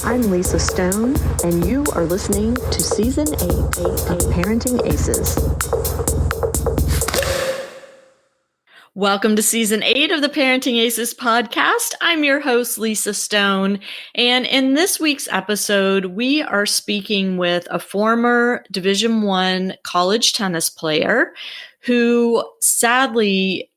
I'm Lisa Stone, and you are listening to Season 8 of Parenting Aces. Welcome to Season 8 of the Parenting Aces Podcast. I'm your host, Lisa Stone, and in this week's episode, we are speaking with a former Division I college tennis player who sadly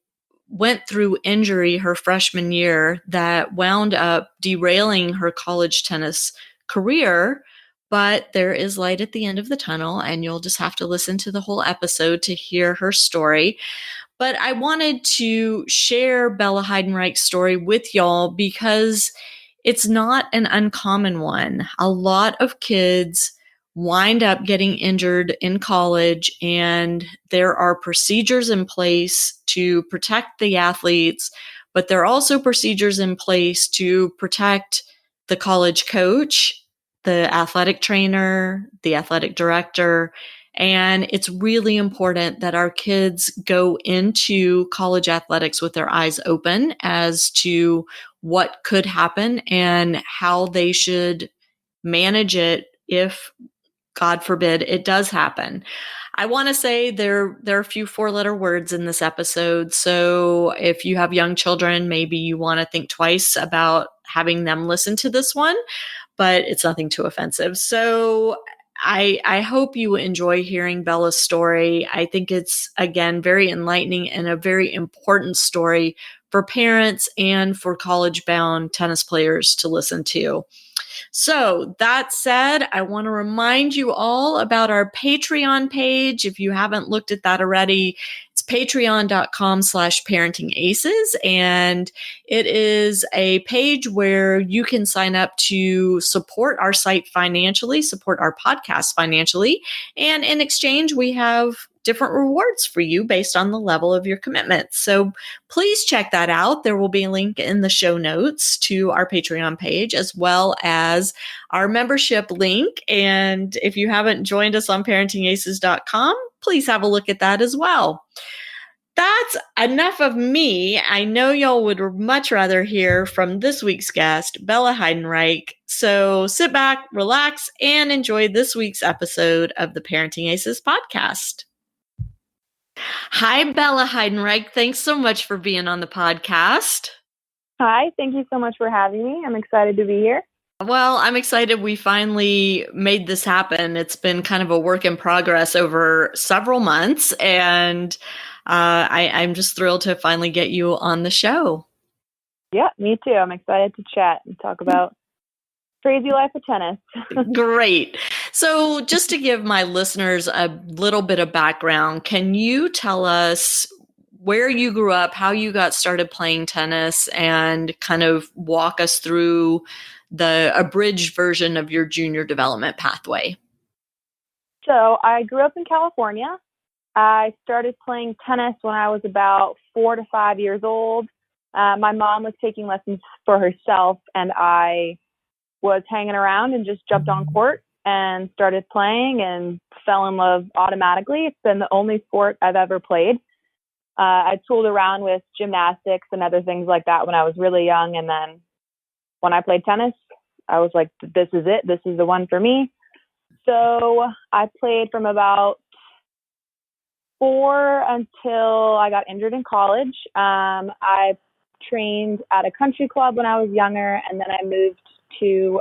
went through injury her freshman year that wound up derailing her college tennis career. But there is light at the end of the tunnel, and you'll just have to listen to the whole episode to hear her story. But I wanted to share Bella Heidenreich's story with y'all because it's not an uncommon one. A lot of kids wind up getting injured in college, and there are procedures in place to protect the athletes, but there are also procedures in place to protect the college coach, the athletic trainer, the athletic director. And it's really important that our kids go into college athletics with their eyes open as to what could happen and how they should manage it if, God forbid, it does happen. I want to say there are a few four-letter words in this episode. So if you have young children, maybe you want to think twice about having them listen to this one, but it's nothing too offensive. So I hope you enjoy hearing Bella's story. I think it's, again, very enlightening and a very important story for parents and for college-bound tennis players to listen to. So that said, I want to remind you all about our Patreon page. If you haven't looked at that already, it's patreon.com/parentingaces. And it is a page where you can sign up to support our site financially, support our podcast financially. And in exchange, we have different rewards for you based on the level of your commitment. So please check that out. There will be a link in the show notes to our Patreon page as well as our membership link. And if you haven't joined us on parentingaces.com, please have a look at that as well. That's enough of me. I know y'all would much rather hear from this week's guest, Bella Heidenreich. So sit back, relax, and enjoy this week's episode of the Parenting Aces podcast. Hi, Bella Heidenreich. Thanks so much for being on the podcast. Hi, thank you so much for having me. I'm excited to be here. Well, I'm excited we finally made this happen. It's been kind of a work in progress over several months, and I'm just thrilled to finally get you on the show. Yeah, me too. I'm excited to chat and talk about crazy life of tennis. Great. So just to give my listeners a little bit of background, can you tell us where you grew up, how you got started playing tennis, and kind of walk us through the abridged version of your junior development pathway? So I grew up in California. I started playing tennis when I was about 4 to 5 years old. My mom was taking lessons for herself, and I was hanging around and just jumped on court and started playing and fell in love automatically. It's been the only sport I've ever played. I tooled around with gymnastics and other things like that when I was really young. And then when I played tennis, I was like, this is it. This is the one for me. So I played from about 4 until I got injured in college. I trained at a country club when I was younger, and then I moved to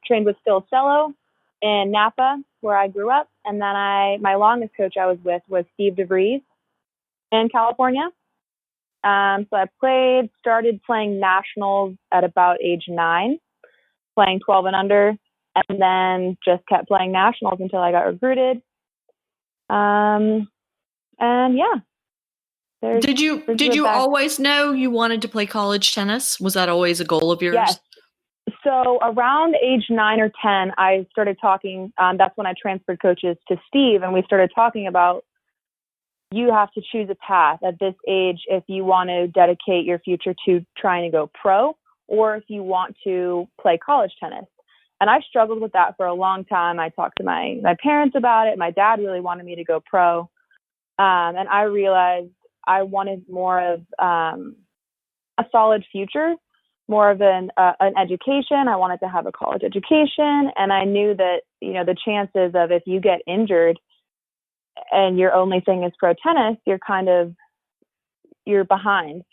trained with Phil Cello in Napa, where I grew up. And then my longest coach I was with was Steve DeVries in California. So I started playing nationals at about age 9, playing 12 and under, and then just kept playing nationals until I got recruited. And yeah. Did you always know you wanted to play college tennis? Was that always a goal of yours? Yes. So around age 9 or 10, I started talking. That's when I transferred coaches to Steve, and we started talking about you have to choose a path at this age if you want to dedicate your future to trying to go pro, or if you want to play college tennis. And I struggled with that for a long time. I talked to my parents about it. My dad really wanted me to go pro. And I realized I wanted more of a solid future more of an education. I wanted to have a college education. And I knew that, the chances of if you get injured and your only thing is pro tennis, you're behind.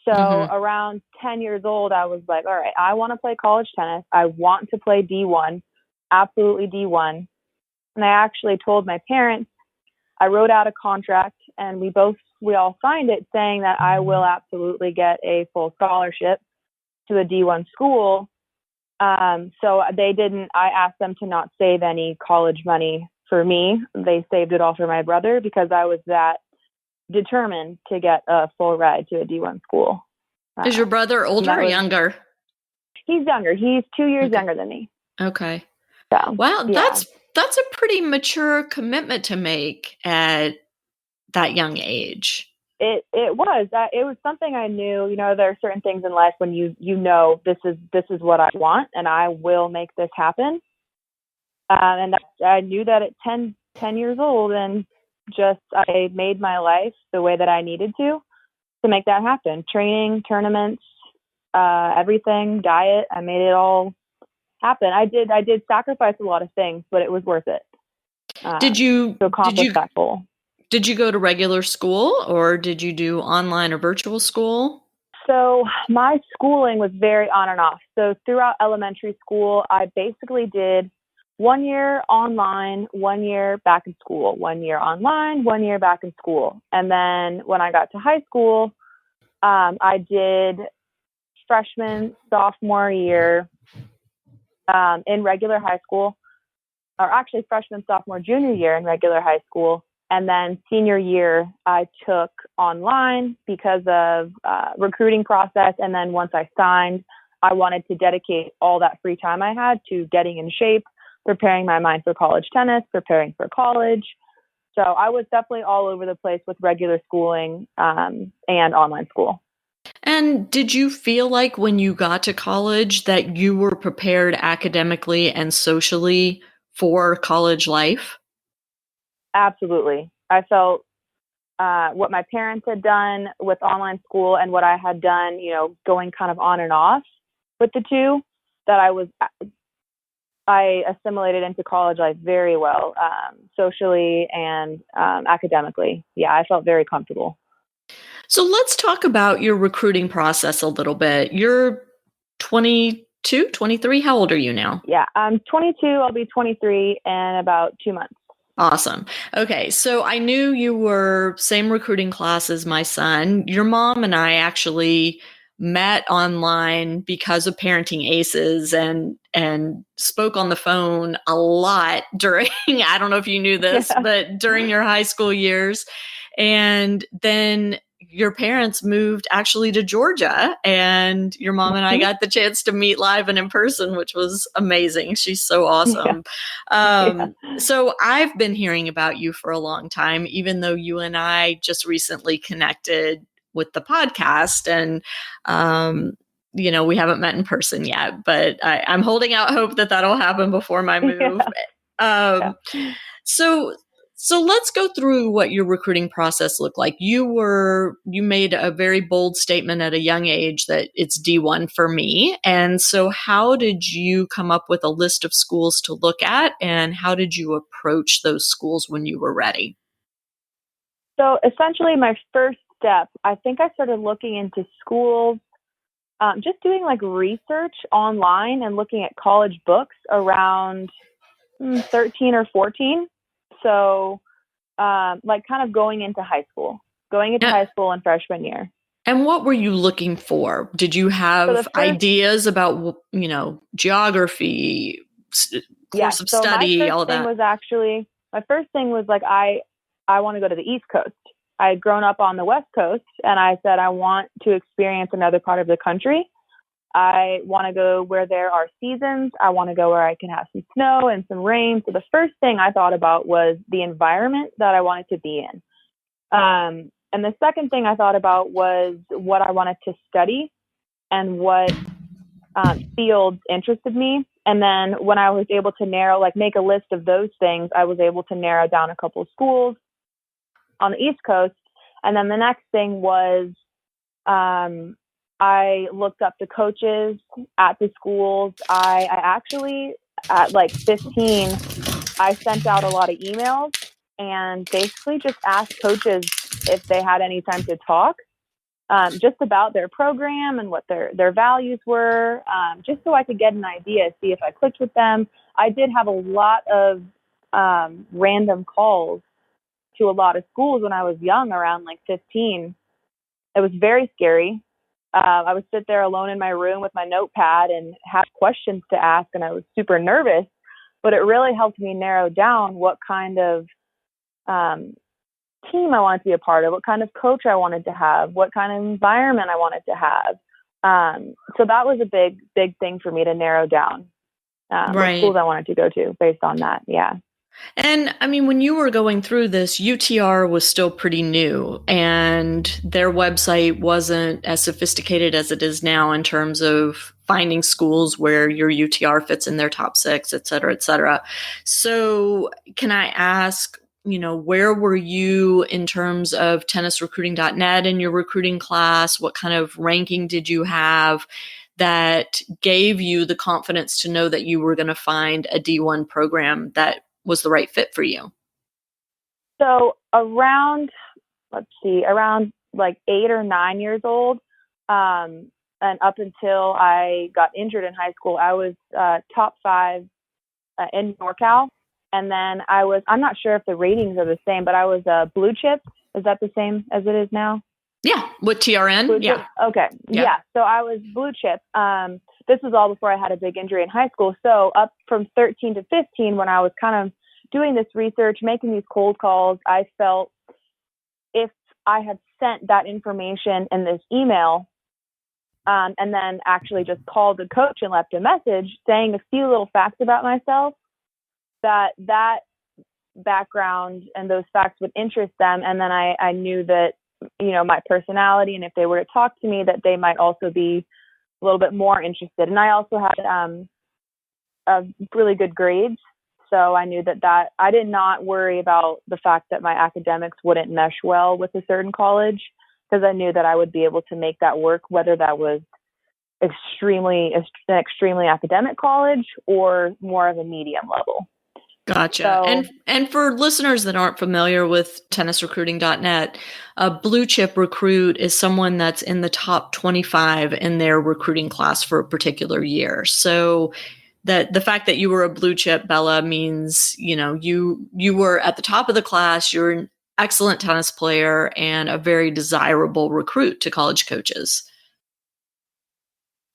So around 10 years old, I was like, all right, I want to play college tennis. I want to play D1, absolutely D1. And I actually told my parents, I wrote out a contract and we all signed it saying that I will absolutely get a full scholarship to a D1 school. So I asked them to not save any college money for me. They saved it all for my brother because I was that determined to get a full ride to a D1 school. Is your brother older or younger? He's younger. He's 2 years younger than me. Okay. So, wow, yeah. that's a pretty mature commitment to make at that young age. It was something I knew. There are certain things in life when you know this is what I want and I will make this happen. And I knew that at 10 years old, and I made my life the way that I needed to make that happen. Training, tournaments, everything, diet. I made it all happen. I did sacrifice a lot of things, but it was worth it. To accomplish that goal. Did you go to regular school or did you do online or virtual school? So my schooling was very on and off. So throughout elementary school, I basically did 1 year online, 1 year back in school, 1 year online, 1 year back in school. And then when I got to high school, I did freshman, sophomore year in regular high school, or actually freshman, sophomore, junior year in regular high school. And then senior year, I took online because of recruiting process. And then once I signed, I wanted to dedicate all that free time I had to getting in shape, preparing my mind for college tennis, preparing for college. So I was definitely all over the place with regular schooling and online school. And did you feel like when you got to college that you were prepared academically and socially for college life? Absolutely. I felt what my parents had done with online school and what I had done, going kind of on and off with the two, that I assimilated into college life very well, socially and academically. Yeah, I felt very comfortable. So let's talk about your recruiting process a little bit. You're 22, 23? How old are you now? Yeah, I'm 22. I'll be 23 in about 2 months. Awesome. Okay. So I knew you were same recruiting class as my son. Your mom and I actually met online because of Parenting Aces and spoke on the phone a lot during, I don't know if you knew this, but during your high school years. And then your parents moved actually to Georgia, and your mom and I got the chance to meet live and in person, which was amazing. She's so awesome. So I've been hearing about you for a long time, even though you and I just recently connected with the podcast, and we haven't met in person yet, but I'm holding out hope that that'll happen before my move. So let's go through what your recruiting process looked like. You made a very bold statement at a young age that it's D1 for me. And so how did you come up with a list of schools to look at, and how did you approach those schools when you were ready? So essentially my first step, I think I started looking into schools, just doing like research online and looking at college books around 13 or 14. So, like kind of going into high school in freshman year. And what were you looking for? Did you have ideas about, geography, course of study, all that? My first thing was like, I want to go to the East Coast. I had grown up on the West Coast, and I said, I want to experience another part of the country. I want to go where there are seasons. I want to go where I can have some snow and some rain. So the first thing I thought about was the environment that I wanted to be in. And the second thing I thought about was what I wanted to study and what fields interested me. And then when I was able to make a list of those things, I was able to narrow down a couple of schools on the East Coast. And then the next thing was, I looked up the coaches at the schools. I actually, at like 15, I sent out a lot of emails and basically just asked coaches if they had any time to talk, just about their program and what their values were, just so I could get an idea, see if I clicked with them. I did have a lot of random calls to a lot of schools when I was young, around like 15. It was very scary. I would sit there alone in my room with my notepad and have questions to ask, and I was super nervous, but it really helped me narrow down what kind of team I wanted to be a part of, what kind of coach I wanted to have, what kind of environment I wanted to have. So that was a big thing for me to narrow down what schools I wanted to go to based on that. Yeah. And I mean, when you were going through this, UTR was still pretty new and their website wasn't as sophisticated as it is now in terms of finding schools where your UTR fits in their top 6, et cetera, et cetera. So can I ask, where were you in terms of tennisrecruiting.net in your recruiting class? What kind of ranking did you have that gave you the confidence to know that you were going to find a D1 program that was the right fit for you? So around like 8 or 9 years old, and up until I got injured in high school, I was top 5 in NorCal. And then I'm not sure if the ratings are the same, but I was a blue chip. Is that the same as it is now? Yeah. With TRN? Yeah. Okay. Yeah. So I was blue chip. This was all before I had a big injury in high school. So up from 13 to 15, when I was kind of doing this research, making these cold calls, I felt if I had sent that information in this email, and then actually just called the coach and left a message saying a few little facts about myself, that background and those facts would interest them. And then I knew that, my personality, and if they were to talk to me, that they might also be a little bit more interested. And I also had really good grades. So I knew that I did not worry about the fact that my academics wouldn't mesh well with a certain college, because I knew that I would be able to make that work, whether that was an extremely academic college or more of a medium level. Gotcha. So, and for listeners that aren't familiar with tennisrecruiting.net, a blue chip recruit is someone that's in the top 25 in their recruiting class for a particular year. So that the fact that you were a blue chip, Bella, means, you were at the top of the class, you're an excellent tennis player and a very desirable recruit to college coaches.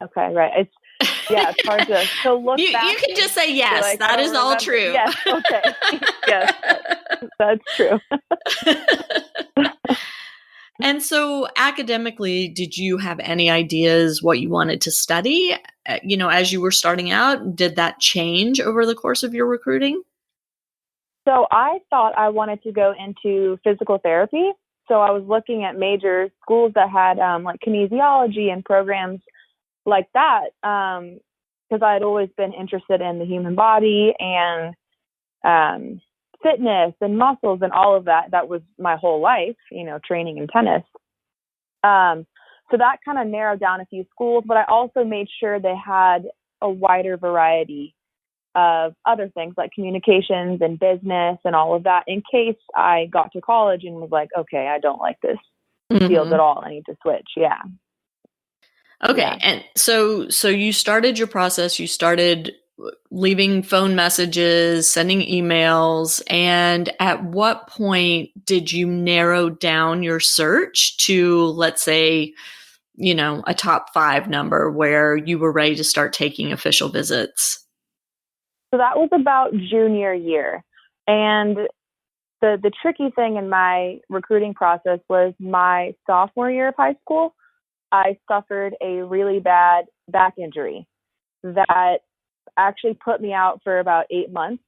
Okay, right. It's hard to look back. You can just say yes. Like, that is all true. Yes. Okay. Yes, that's true. And so academically, did you have any ideas what you wanted to study? As you were starting out, did that change over the course of your recruiting? So I thought I wanted to go into physical therapy. So I was looking at major schools that had like kinesiology and programs like that, because I had always been interested in the human body and fitness and muscles and all of that. That was my whole life, training in tennis. So that kind of narrowed down a few schools, but I also made sure they had a wider variety of other things like communications and business and all of that, in case I got to college and was like, okay, I don't like this field at all. I need to switch. Yeah. Okay. Yeah. And so you started your process, you started leaving phone messages, sending emails. And at what point did you narrow down your search to, let's say, a top 5 number where you were ready to start taking official visits? So that was about junior year. And the tricky thing in my recruiting process was my sophomore year of high school, I suffered a really bad back injury that actually put me out for about 8 months.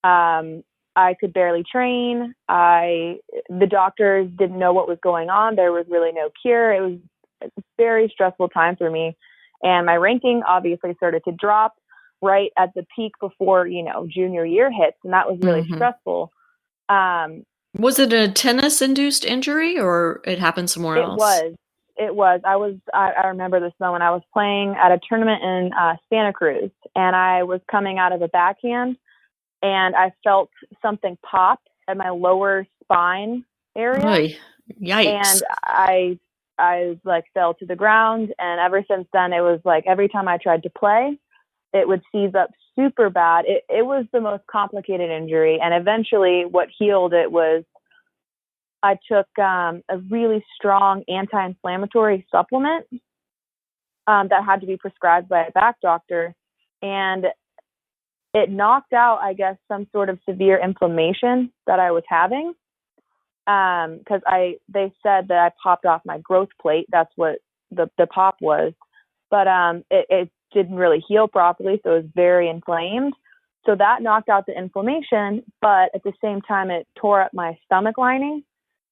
I could barely train. The doctors didn't know what was going on. There was really no cure. It was a very stressful time for me. And my ranking obviously started to drop right at the peak before, junior year hits. And that was really stressful. Was it a tennis-induced injury or it happened somewhere else? It It was. I remember this moment. I was playing at a tournament in Santa Cruz, and I was coming out of a backhand, and I felt something pop at my lower spine area. Oy, yikes. And I like fell to the ground. And ever since then, it was like every time I tried to play, it would seize up super bad. It was the most complicated injury. And eventually what healed it was I took a really strong anti-inflammatory supplement that had to be prescribed by a back doctor. And it knocked out, I guess, some sort of severe inflammation that I was having. Because they said that I popped off my growth plate. That's what the pop was. But it didn't really heal properly, so it was very inflamed. So that knocked out the inflammation, but at the same time, it tore up my stomach lining.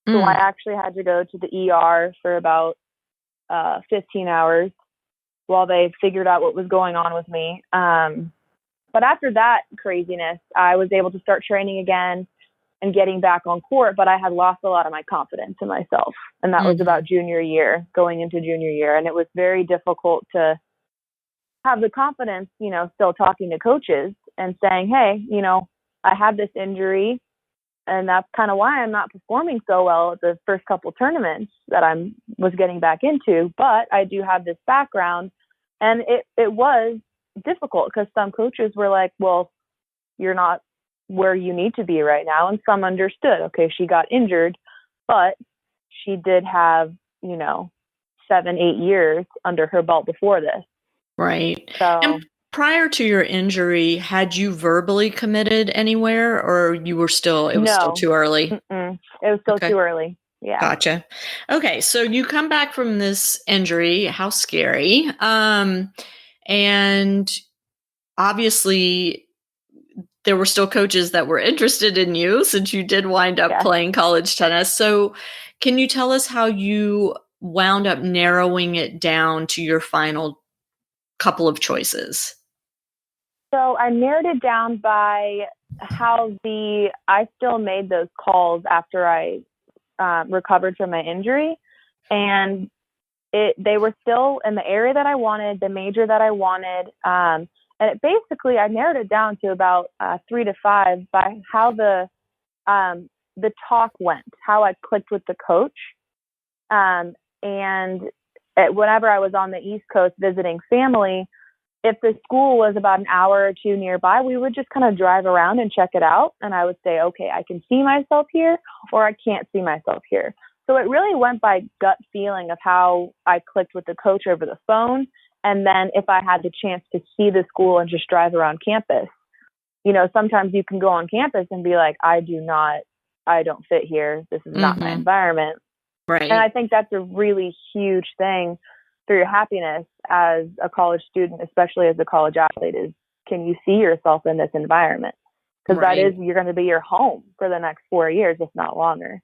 So I actually had to go to the ER for about 15 hours while they figured out what was going on with me. But after that craziness, I was able to start training again and getting back on court, but I had lost a lot of my confidence in myself. And that was about junior year, going into junior year. And it was very difficult to have the confidence, still talking to coaches and saying, hey, I had this injury, and that's kind of why I'm not performing so well at the first couple tournaments that I was getting back into, but I do have this background. And it was difficult because some coaches were like, well, you're not where you need to be right now. And some understood, okay, she got injured, but she did have, 7-8 years under her belt before this. Right. So, and prior to your injury, had you verbally committed anywhere, or it was still too early? It was still too early. Yeah. Gotcha. Okay. So you come back from this injury. How scary. And obviously there were still coaches that were interested in you since you did wind up playing college tennis. So can you tell us how you wound up narrowing it down to your final couple of choices? So I narrowed it down by how I still made those calls after I recovered from my injury, and they were still in the area that I wanted, the major that I wanted. And I narrowed it down to about 3 to 5 by how the talk went, how I clicked with the coach. And whenever I was on the East Coast visiting family, if the school was about an hour or two nearby, we would just kind of drive around and check it out. And I would say, okay, I can see myself here, or I can't see myself here. So it really went by gut feeling of how I clicked with the coach over the phone. And then if I had the chance to see the school and just drive around campus, sometimes you can go on campus and be like, I don't fit here. This is not my environment. Right. And I think that's a really huge thing for your happiness as a college student, especially as a college athlete, is can you see yourself in this environment? Because you're going to be your home for the next 4 years, if not longer.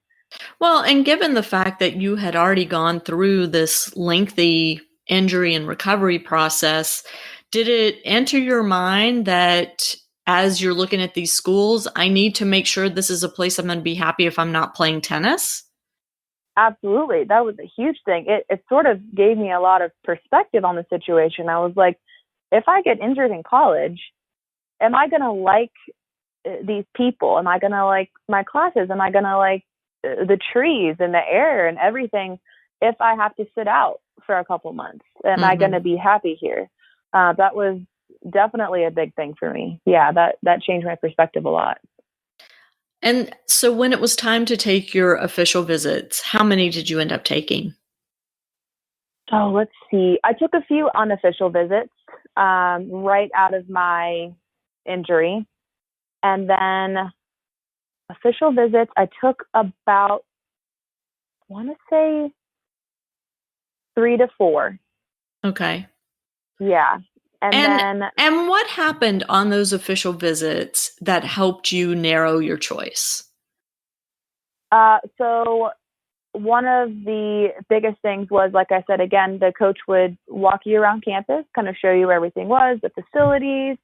Well, and given the fact that you had already gone through this lengthy injury and recovery process, did it enter your mind that as you're looking at these schools, I need to make sure this is a place I'm going to be happy if I'm not playing tennis? Absolutely. That was a huge thing. It sort of gave me a lot of perspective on the situation. I was like, if I get injured in college, am I going to like these people? Am I going to like my classes? Am I going to like the trees and the air and everything if I have to sit out for a couple months? Am I going to be happy here? That was definitely a big thing for me. Yeah, that changed my perspective a lot. And so when it was time to take your official visits, how many did you end up taking? Oh, let's see. I took a few unofficial visits right out of my injury. And then official visits, I took about, I want to say 3 to 4. Okay. Yeah. And what happened on those official visits that helped you narrow your choice? So one of the biggest things was, like I said, again, the coach would walk you around campus, kind of show you where everything was, the facilities,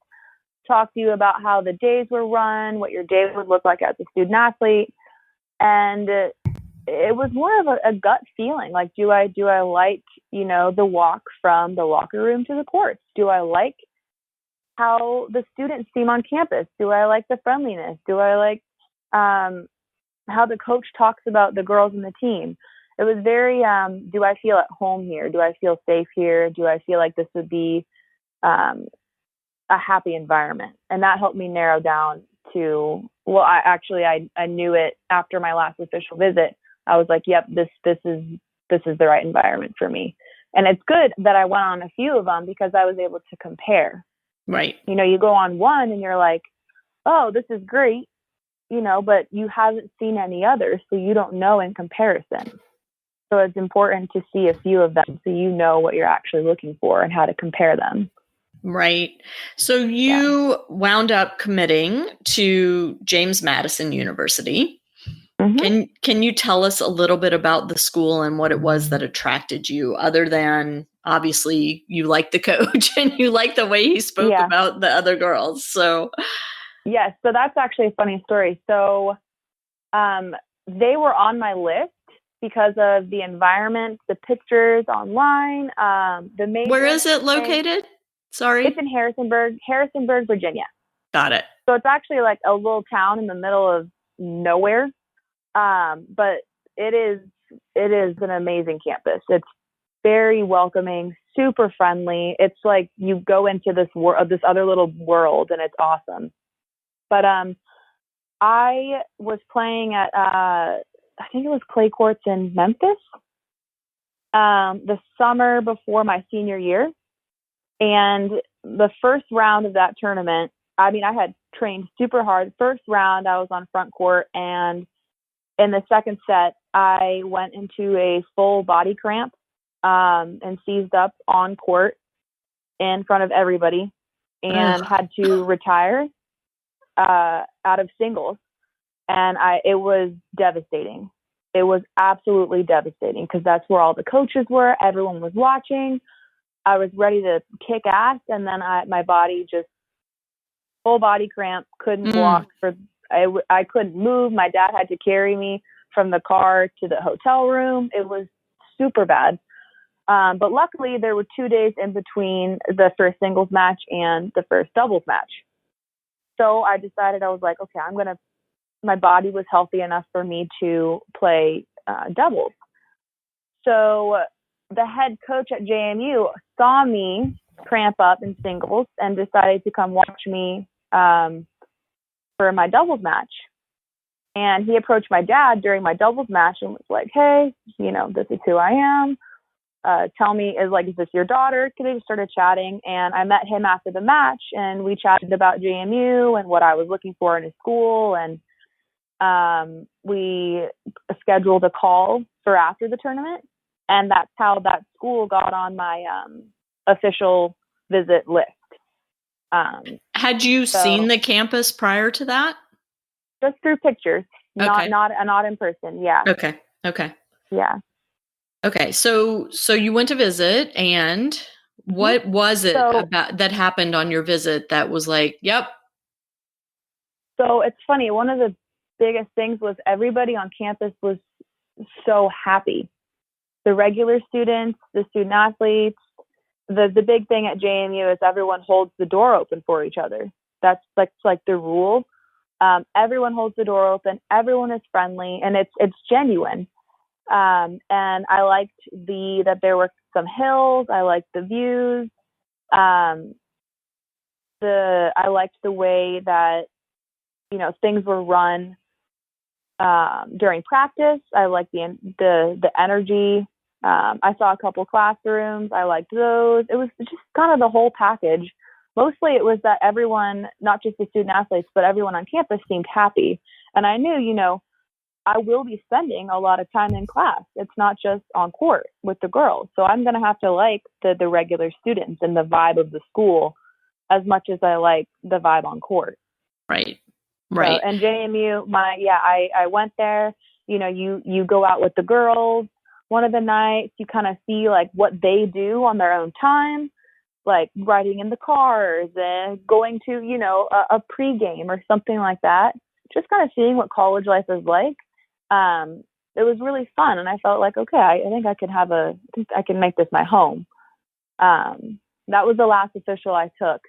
talk to you about how the days were run, what your day would look like as a student athlete. And it was more of a gut feeling. Like, do I like, the walk from the locker room to the courts? Do I like how the students seem on campus? Do I like the friendliness? Do I like how the coach talks about the girls in the team? It was very, do I feel at home here? Do I feel safe here? Do I feel like this would be a happy environment? And that helped me narrow down to, well, I knew it after my last official visit. I was like, yep, this is the right environment for me. And it's good that I went on a few of them because I was able to compare. Right. You go on one and you're like, oh, this is great, but you haven't seen any others, so you don't know in comparison. So it's important to see a few of them so you know what you're actually looking for and how to compare them. Right. So you wound up committing to James Madison University. Mm-hmm. Can you tell us a little bit about the school and what it was that attracted you, other than obviously you liked the coach and you liked the way he spoke about the other girls? So yes, so that's actually a funny story. So they were on my list because of the environment, the pictures online, the major. Where is it located? Sorry. It's in Harrisonburg, Virginia. Got it. So it's actually like a little town in the middle of nowhere. But it is an amazing campus. It's very welcoming, super friendly. It's like you go into this other little world, and it's awesome. But I was playing at I think it was clay courts in Memphis the summer before my senior year, and the first round of that tournament, I had trained super hard. First round, I was on front court, and in the second set, I went into a full body cramp and seized up on court in front of everybody and had to retire out of singles. And it was devastating. It was absolutely devastating because that's where all the coaches were. Everyone was watching. I was ready to kick ass, and then my body just full body cramp, couldn't walk I couldn't move. My dad had to carry me from the car to the hotel room. It was super bad. But luckily there were 2 days in between the first singles match and the first doubles match. So I decided, I was like, okay, my body was healthy enough for me to play doubles. So the head coach at JMU saw me cramp up in singles and decided to come watch me for my doubles match. And he approached my dad during my doubles match and was like, hey, this is who I am. Tell me, is this your daughter? Because they just started chatting. And I met him after the match, and we chatted about JMU and what I was looking for in a school. And we scheduled a call for after the tournament. And that's how that school got on my official visit list. Had you seen the campus prior to that? Just through pictures, not in person. Yeah. Okay. Yeah. Okay. So you went to visit, and what was it about that happened on your visit that was like, yep? So it's funny. One of the biggest things was everybody on campus was so happy. The regular students, the student athletes. The big thing at JMU is everyone holds the door open for each other. That's like the rule. Everyone holds the door open. Everyone is friendly, and it's genuine. And I liked that there were some hills. I liked the views. I liked the way that things were run during practice. I liked the energy. I saw a couple classrooms. I liked those. It was just kind of the whole package. Mostly it was that everyone, not just the student athletes, but everyone on campus seemed happy. And I knew, I will be spending a lot of time in class. It's not just on court with the girls. So I'm going to have to like the regular students and the vibe of the school as much as I like the vibe on court. Right. So, and JMU, I went there, you go out with the girls. One of the nights you kind of see what they do on their own time, like riding in the cars and going to, a pregame or something like that. Just kind of seeing what college life is like. it was really fun. And I felt like, okay, I think I can make this my home. That was the last official I took.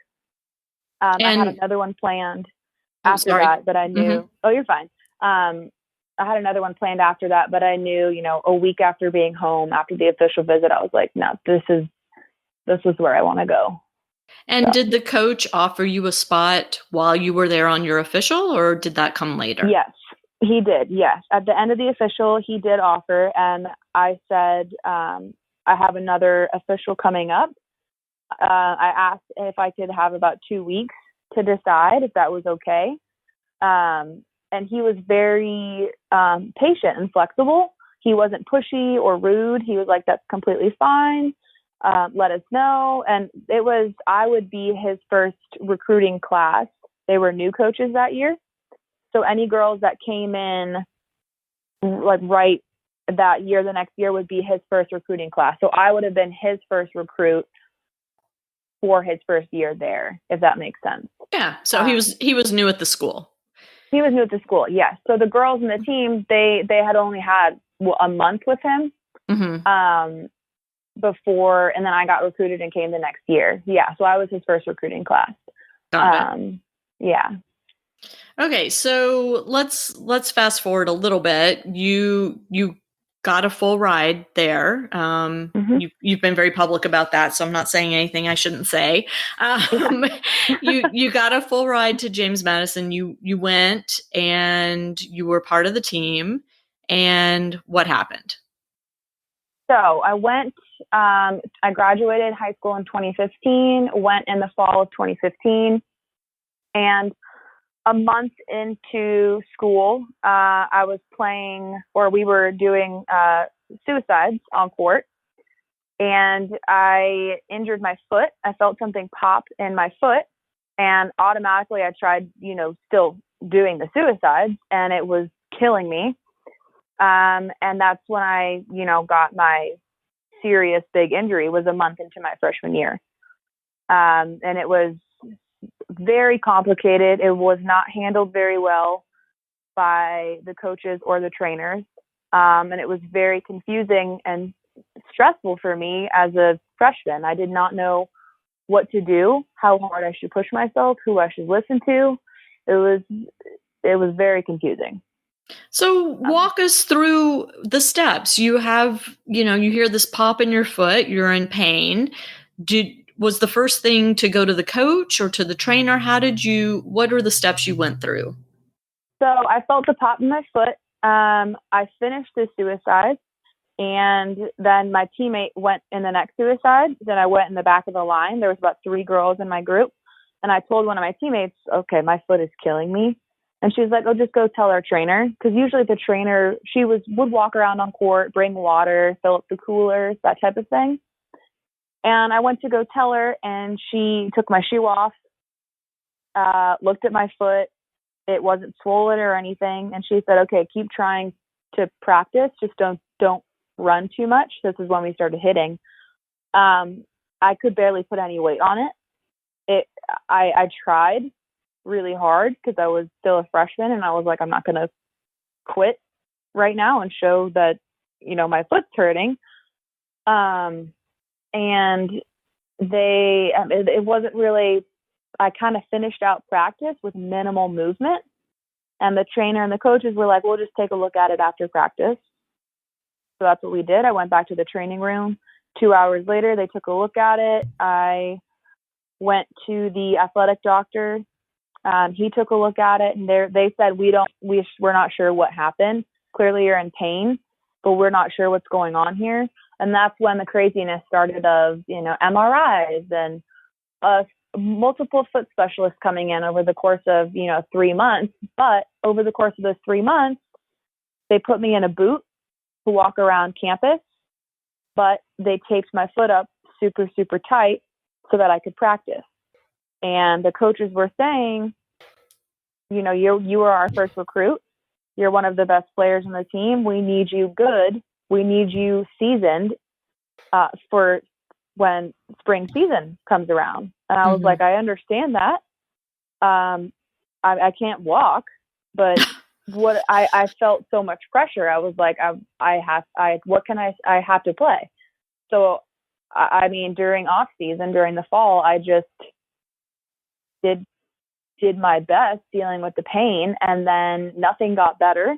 I had another one planned after that, but I knew, oh, you're fine. I had another one planned after that, but I knew, a week after being home, after the official visit, I was like, no, this is where I want to go. And did the coach offer you a spot while you were there on your official, or did that come later? Yes, he did. Yes. At the end of the official, he did offer. And I said, I have another official coming up. I asked if I could have about 2 weeks to decide if that was okay. And he was very patient and flexible. He wasn't pushy or rude. He was like, that's completely fine. Let us know. And I would be his first recruiting class. They were new coaches that year. So any girls that came in like right that year, the next year would be his first recruiting class. So I would have been his first recruit for his first year there, if that makes sense. Yeah. So he was new at the school. He was new at the school. Yes. So the girls in the team, they had only had a month with him. Before, and then I got recruited and came the next year. Yeah. So I was his first recruiting class. Yeah. Okay. So let's fast forward a little bit. You got a full ride there. You've been very public about that, so I'm not saying anything I shouldn't say. You got a full ride to James Madison. You went and you were part of the team. And what happened? So I went, I graduated high school in 2015, went in the fall of 2015, and a month into school, we were doing suicides on court, and I injured my foot. I felt something pop in my foot, and automatically I tried, still doing the suicides, and it was killing me. And that's when I, got my serious big injury. Was a month into my freshman year. And it was very complicated. It was not handled very well by the coaches or the trainers. And it was very confusing and stressful for me as a freshman. I did not know what to do, how hard I should push myself, who I should listen to. It was very confusing. So walk us through the steps. You have, you hear this pop in your foot, you're in pain. Was the first thing to go to the coach or to the trainer? What are the steps you went through? So I felt the pop in my foot. I finished the suicide, and then my teammate went in the next suicide. Then I went in the back of the line. There was about 3 girls in my group. And I told one of my teammates, okay, my foot is killing me. And she was like, oh, just go tell our trainer. Because usually the trainer, would walk around on court, bring water, fill up the coolers, that type of thing. And I went to go tell her, and she took my shoe off, looked at my foot. It wasn't swollen or anything. And she said, okay, keep trying to practice. Just don't run too much. This is when we started hitting. I could barely put any weight on it. I tried really hard because I was still a freshman, and I was like, I'm not going to quit right now and show that, my foot's hurting. And it wasn't really, I kind of finished out practice with minimal movement, and the trainer and the coaches were like, we'll just take a look at it after practice. So that's what we did. I went back to the training room. 2 hours later, they took a look at it. I went to the athletic doctor. He took a look at it, and they said, we're not sure what happened. Clearly you're in pain, but we're not sure what's going on here. And that's when the craziness started of, MRIs and multiple foot specialists coming in over the course of, 3 months. But over the course of those 3 months, they put me in a boot to walk around campus, but they taped my foot up super, super tight so that I could practice. And the coaches were saying, you are our first recruit. You're one of the best players on the team. We need you good. We need you seasoned for when spring season comes around. And I was like, I understand that. I can't walk, but I felt so much pressure. I was like, I have to play. So, I mean, during off season, during the fall, I just did my best dealing with the pain, and then nothing got better.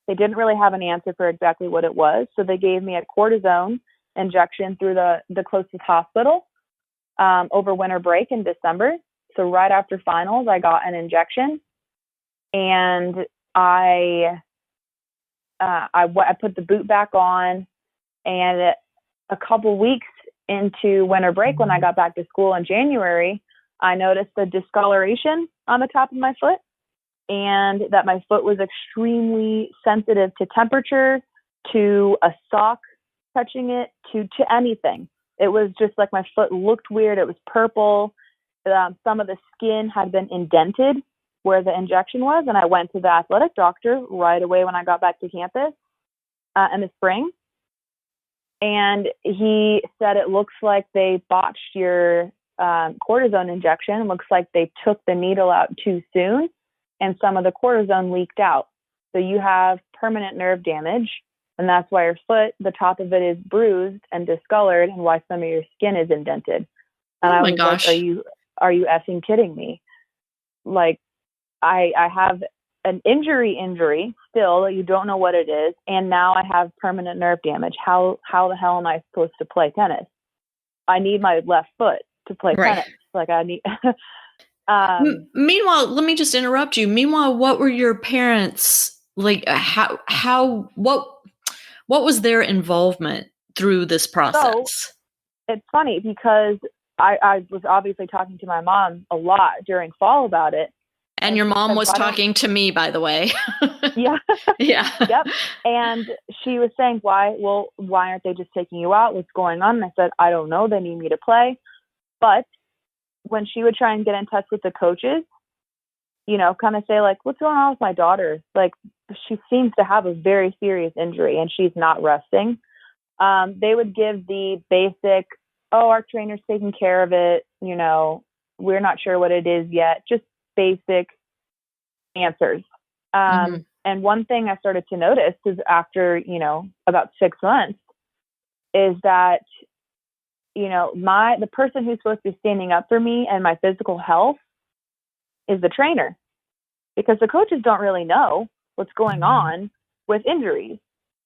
They didn't really have an answer for exactly what it was. So they gave me a cortisone injection through the closest hospital over winter break in December. So right after finals, I got an injection, and I put the boot back on, and a couple weeks into winter break, when I got back to school in January, I noticed a discoloration on the top of my foot, and that my foot was extremely sensitive to temperature, to a sock touching it, to anything. It was just like my foot looked weird. It was purple. Some of the skin had been indented where the injection was, and I went to the athletic doctor right away when I got back to campus in the spring. And he said, it looks like they botched your cortisone injection. It looks like they took the needle out too soon, and some of the cortisone leaked out. So you have permanent nerve damage, and that's why your foot, the top of it is bruised and discolored, and why some of your skin is indented. And I was like, are you effing kidding me? Like, I have an injury still, you don't know what it is, and now I have permanent nerve damage. How the hell am I supposed to play tennis? I need my left foot to play tennis. Like, I need Meanwhile, let me just interrupt you. Meanwhile, what were your parents like? What was their involvement through this process? So, it's funny because I was obviously talking to my mom a lot during fall about it. And your mom was talking to me, by the way. Yeah. Yeah. Yep. And she was saying, why aren't they just taking you out? What's going on? And I said, I don't know. They need me to play. But when she would try and get in touch with the coaches, kind of say like, what's going on with my daughter? Like, she seems to have a very serious injury and she's not resting. They would give the basic, our trainer's taking care of it. We're not sure what it is yet. Just basic answers. And one thing I started to notice is after, about 6 months is that, the person who's supposed to be standing up for me and my physical health is the trainer, because the coaches don't really know what's going on with injuries.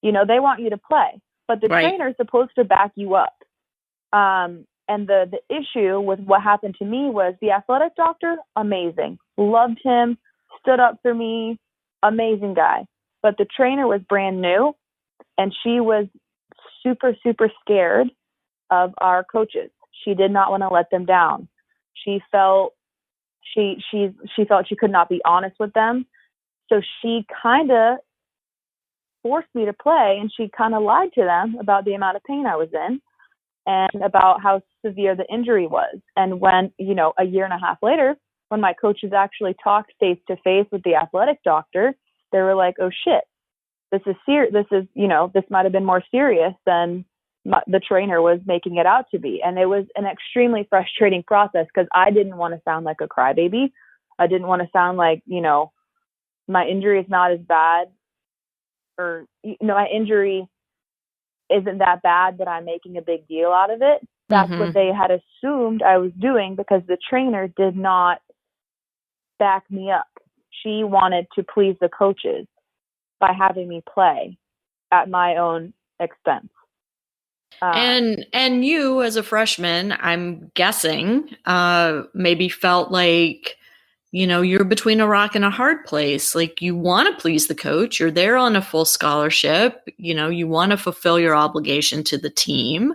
They want you to play, but the trainer is supposed to back you up. And the issue with what happened to me was the athletic doctor, amazing. Loved him, stood up for me, amazing guy. But the trainer was brand new, and she was super, super scared of our coaches. She did not want to let them down. She felt she felt she could not be honest with them. So she kind of forced me to play, and she kind of lied to them about the amount of pain I was in and about how severe the injury was. And when, a year and a half later, when my coaches actually talked face to face with the athletic doctor, they were like, oh shit, this is serious. This is, this might've been more serious than the trainer was making it out to be. And it was an extremely frustrating process because I didn't want to sound like a crybaby. I didn't want to sound like, my injury is not as bad, or, my injury isn't that bad that I'm making a big deal out of it. That's what they had assumed I was doing, because the trainer did not back me up. She wanted to please the coaches by having me play at my own expense. And you, as a freshman, I'm guessing, maybe felt like, you're between a rock and a hard place. Like, you want to please the coach. You're there on a full scholarship. You want to fulfill your obligation to the team,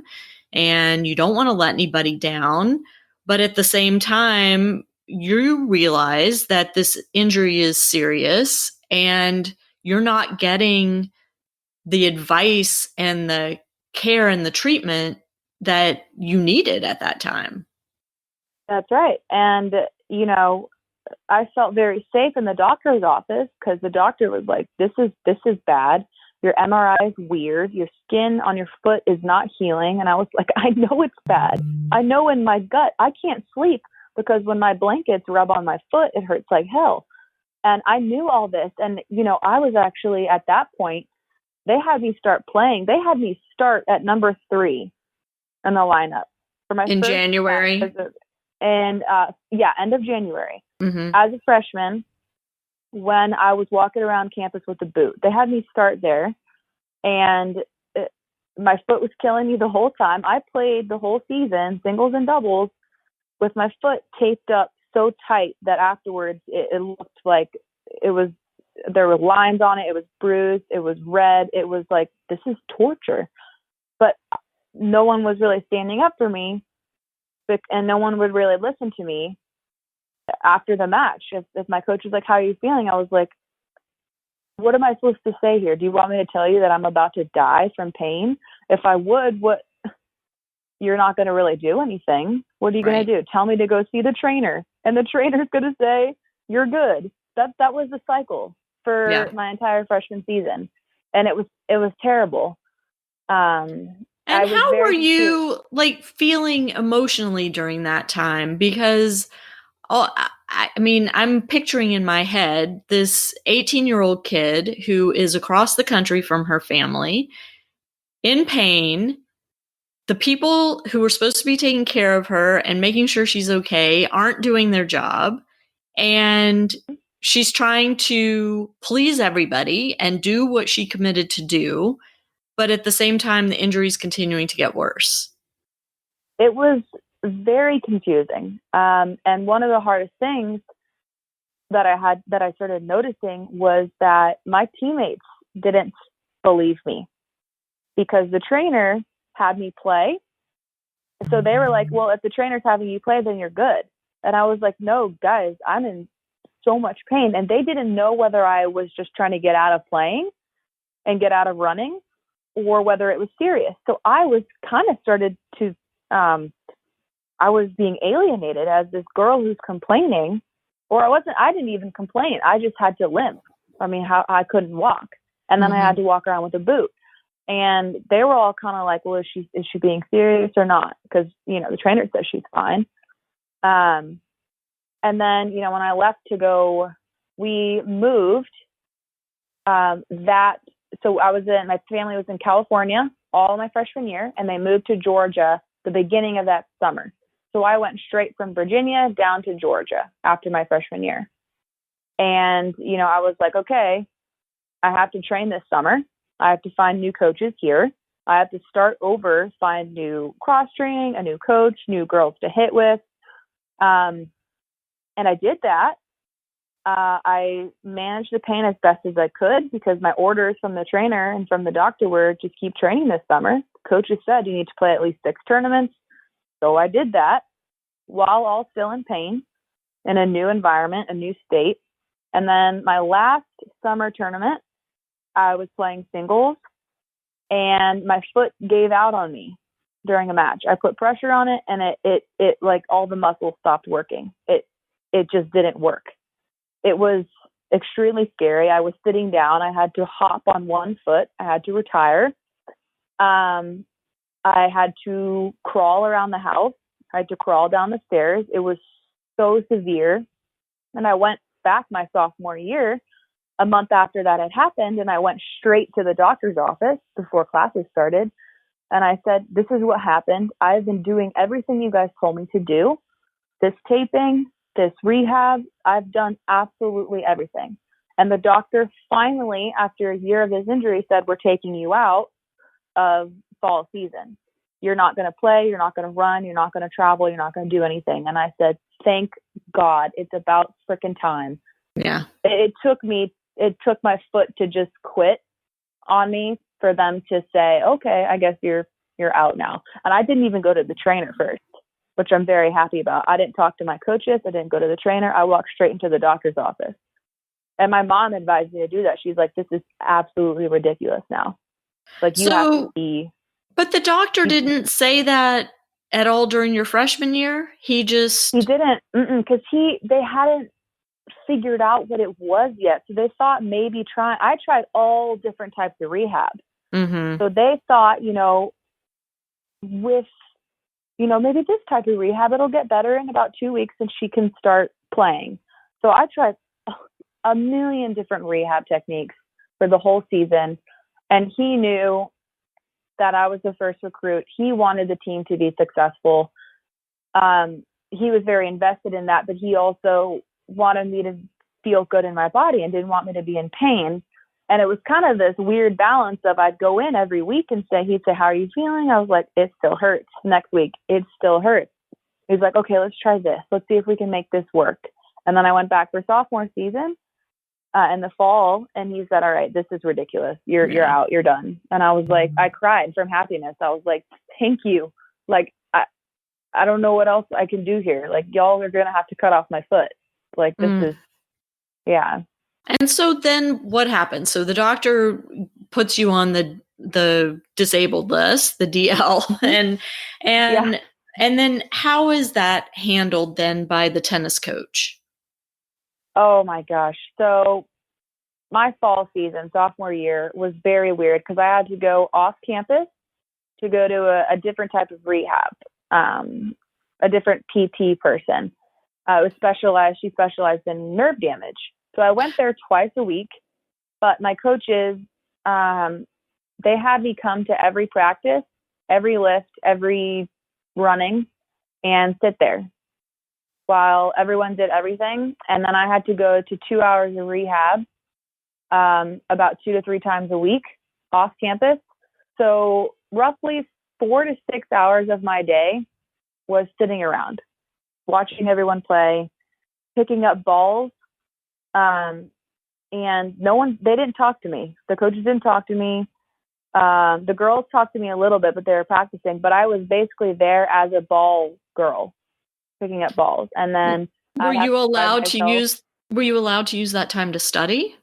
and you don't want to let anybody down. But at the same time, you realize that this injury is serious, and you're not getting the advice and the care and the treatment that you needed at that time. That's right. And, I felt very safe in the doctor's office, because the doctor was like, this is bad. Your MRI is weird. Your skin on your foot is not healing. And I was like, I know it's bad. I know in my gut, I can't sleep because when my blankets rub on my foot, it hurts like hell. And I knew all this. And, I was actually at that point, they had me start playing. They had me start at number 3 in the lineup for my in first January. And end of January. Mm-hmm. As a freshman, when I was walking around campus with a boot, they had me start there, and my foot was killing me the whole time. I played the whole season, singles and doubles, with my foot taped up so tight that afterwards it looked like there were lines on it. It was bruised. It was red. It was like, this is torture. But no one was really standing up for me, and no one would really listen to me after the match. If my coach was like, how are you feeling? I was like, what am I supposed to say here? Do you want me to tell you that I'm about to die from pain? If I would, you're not going to really do anything. What are you going to do? Tell me to go see the trainer, and the trainer's going to say, you're good. That was the cycle for my entire freshman season. And it was terrible. And how were you feeling emotionally during that time? Because I'm picturing in my head this 18-year-old kid who is across the country from her family, in pain. The people who were supposed to be taking care of her and making sure she's okay aren't doing their job. And she's trying to please everybody and do what she committed to do. But at the same time, the injury is continuing to get worse. It was very confusing. And one of the hardest things that I started noticing was that my teammates didn't believe me, because the trainer had me play. So they were like, well, if the trainer's having you play, then you're good. And I was like, no, guys, I'm in so much pain. And they didn't know whether I was just trying to get out of playing and get out of running, or whether it was serious. So I was kind of started to, I was being alienated as this girl who's complaining, or I didn't even complain. I just had to limp. I couldn't walk. And then I had to walk around with a boot. And they were all kind of like, well, is she being serious or not? Because, the trainer says she's fine. And then, when I left to go, we moved so my family was in California all my freshman year, and they moved to Georgia the beginning of that summer. So I went straight from Virginia down to Georgia after my freshman year. And, I was like, okay, I have to train this summer. I have to find new coaches here. I have to start over, find new cross training, a new coach, new girls to hit with. And I did that. I managed the pain as best as I could, because my orders from the trainer and from the doctor were just keep training this summer. Coaches said you need to play at least 6 tournaments. So I did that while all still in pain, in a new environment, a new state. And then my last summer tournament, I was playing singles, and my foot gave out on me during a match. I put pressure on it, and it like all the muscles stopped working. It just didn't work. It was extremely scary. I was sitting down. I had to hop on one foot. I had to retire. I had to crawl around the house. I had to crawl down the stairs. It was so severe. And I went back my sophomore year, a month after that had happened, and I went straight to the doctor's office before classes started. And I said, this is what happened. I've been doing everything you guys told me to do. This taping, this rehab, I've done absolutely everything. And the doctor finally, after a year of his injury, said, we're taking you out of fall season. You're not going to play. You're not going to run. You're not going to travel. You're not going to do anything. And I said, thank God. It's about frickin' time. Yeah. It took my foot to just quit on me for them to say, okay, I guess you're out now. And I didn't even go to the trainer first, which I'm very happy about. I didn't talk to my coaches. I didn't go to the trainer. I walked straight into the doctor's office. And my mom advised me to do that. She's like, this is absolutely ridiculous now. Like, you have to be. But the doctor didn't say that at all during your freshman year? He didn't, because they hadn't figured out what it was yet. So they thought maybe I tried all different types of rehab. Mm-hmm. So they thought, with, maybe this type of rehab, it'll get better in about 2 weeks and she can start playing. So I tried a million different rehab techniques for the whole season. And he knew that I was the first recruit. He wanted the team to be successful. He was very invested in that, but he also wanted me to feel good in my body and didn't want me to be in pain. And it was kind of this weird balance of I'd go in every week and he'd say, how are you feeling? I was like, it still hurts. Next week, it still hurts. He's like, okay, let's try this. Let's see if we can make this work. And then I went back for sophomore season in the fall, and he said, all right, this is ridiculous. You're out. You're done. And I was like, I cried from happiness. I was like, thank you. Like, I don't know what else I can do here. Like, y'all are going to have to cut off my foot. Like, this is, yeah. And so then what happens? So the doctor puts you on the disabled list, the DL, and then how is that handled then by the tennis coach? Oh my gosh. So my fall season, sophomore year, was very weird because I had to go off campus to go to a different type of rehab, a different PT person. She specialized in nerve damage. So I went there twice a week, but my coaches, they had me come to every practice, every lift, every running, and sit there while everyone did everything. And then I had to go to 2 hours of rehab, about 2 to 3 times a week off campus. So roughly 4 to 6 hours of my day was sitting around, watching everyone play, picking up balls. And they didn't talk to me. The coaches didn't talk to me. The girls talked to me a little bit, but they were practicing, but I was basically there as a ball girl, picking up balls. And then were you allowed to use that time to study?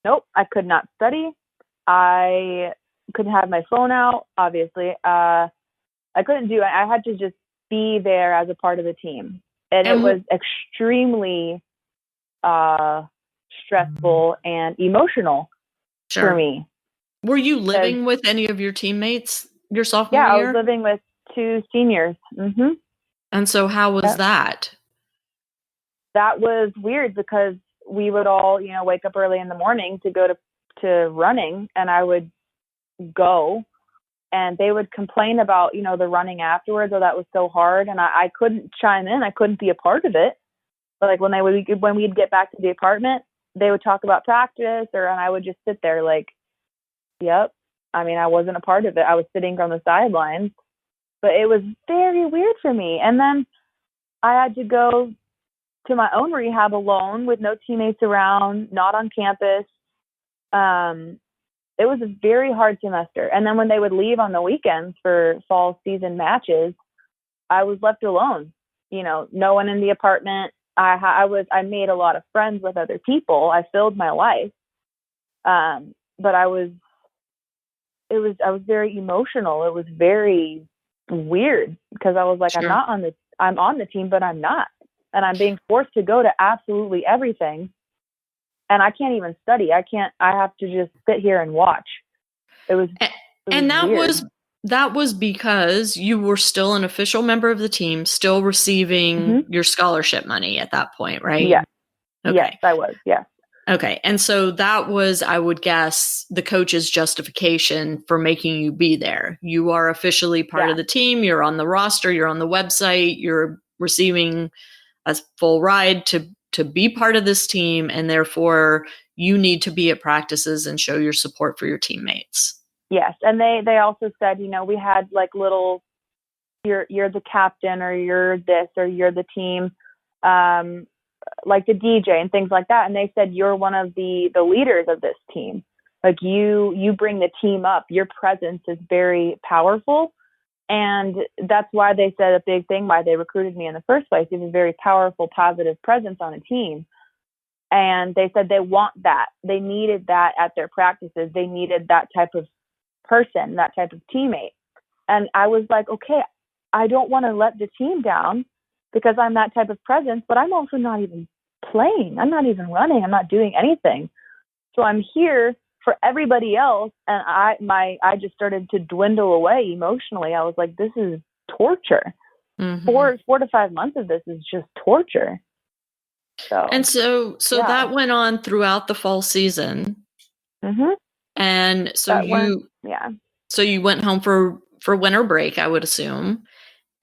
Nope. I could not study. I couldn't have my phone out, obviously. I couldn't do it. I had to just be there as a part of the team. And it was extremely stressful and emotional for me. Were you living with any of your teammates your sophomore year? Yeah, I was living with 2 seniors. Mm-hmm. And so how was that? That was weird because we would all, wake up early in the morning to go to running, and I would go, and they would complain about, the running afterwards, that was so hard, and I couldn't chime in. I couldn't be a part of it. But like when we'd get back to the apartment, they would talk about practice, and I would just sit there like, yep. I mean, I wasn't a part of it. I was sitting on the sidelines, but it was very weird for me. And then I had to go to my own rehab alone with no teammates around, not on campus. It was a very hard semester. And then when they would leave on the weekends for fall season matches, I was left alone. No one in the apartment. I made a lot of friends with other people. I filled my life. But I was very emotional. It was very weird because I was like, sure. I'm on the team, but I'm not. And I'm being forced to go to absolutely everything. And I can't even study. I have to just sit here and watch. That was because you were still an official member of the team, still receiving your scholarship money at that point, right? Yeah. Okay. Yes, I was. Yeah. Okay. And so that was, I would guess, the coach's justification for making you be there. You are officially part of the team. You're on the roster. You're on the website. You're receiving a full ride to be part of this team. And therefore, you need to be at practices and show your support for your teammates. Yes. And they also said, we had like little, you're the captain, or you're this, or you're the team, like the DJ and things like that. And they said, you're one of the leaders of this team. Like you bring the team up. Your presence is very powerful. And that's why they said a big thing why they recruited me in the first place. It was a very powerful, positive presence on a team. And they said they want that. They needed that at their practices. They needed that type of person, that type of teammate. And I was like, okay, I don't want to let the team down because I'm that type of presence, but I'm also not even playing. I'm not even running. I'm not doing anything. So I'm here for everybody else. And I just started to dwindle away emotionally. I was like, this is torture. 4 to 5 months of this is just torture. So yeah. that went on throughout the fall season. Mm-hmm. And so so you went home for winter break, I would assume.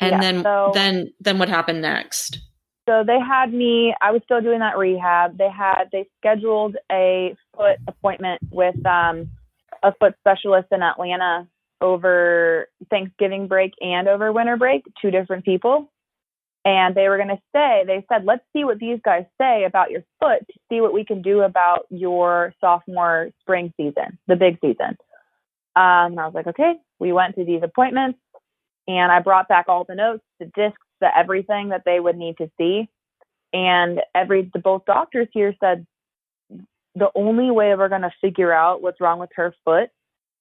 And then what happened next? So they had me, I was still doing that rehab. They scheduled a foot appointment with a foot specialist in Atlanta over Thanksgiving break and over winter break, 2 different people. And they were going to they said, let's see what these guys say about your foot to see what we can do about your sophomore spring season, the big season. And I was like, okay, we went to these appointments and I brought back all the notes, the discs, the everything that they would need to see. And both doctors here said the only way we're going to figure out what's wrong with her foot,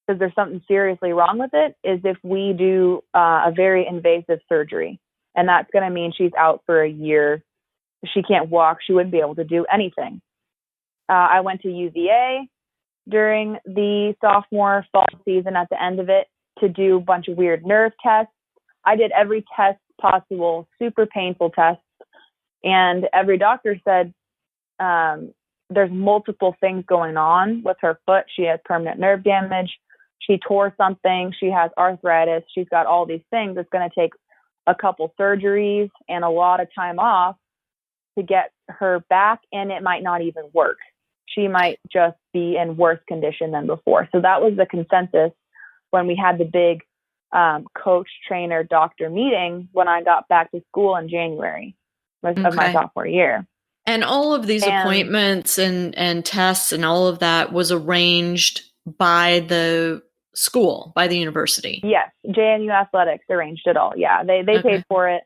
because there's something seriously wrong with it, is if we do a very invasive surgery. And that's going to mean she's out for a year. She can't walk. She wouldn't be able to do anything. I went to UVA during the sophomore fall season at the end of it to do a bunch of weird nerve tests. I did every test possible, super painful tests. And every doctor said there's multiple things going on with her foot. She has permanent nerve damage. She tore something. She has arthritis. She's got all these things. It's going to take a couple surgeries and a lot of time off to get her back, and it might not even work. She might just be in worse condition than before. So that was the consensus when we had the big coach, trainer, doctor meeting when I got back to school in January of my sophomore year. And all of these appointments and tests and all of that was arranged by the school, by the university. Yes. JNU Athletics arranged it all. Yeah. They paid for it.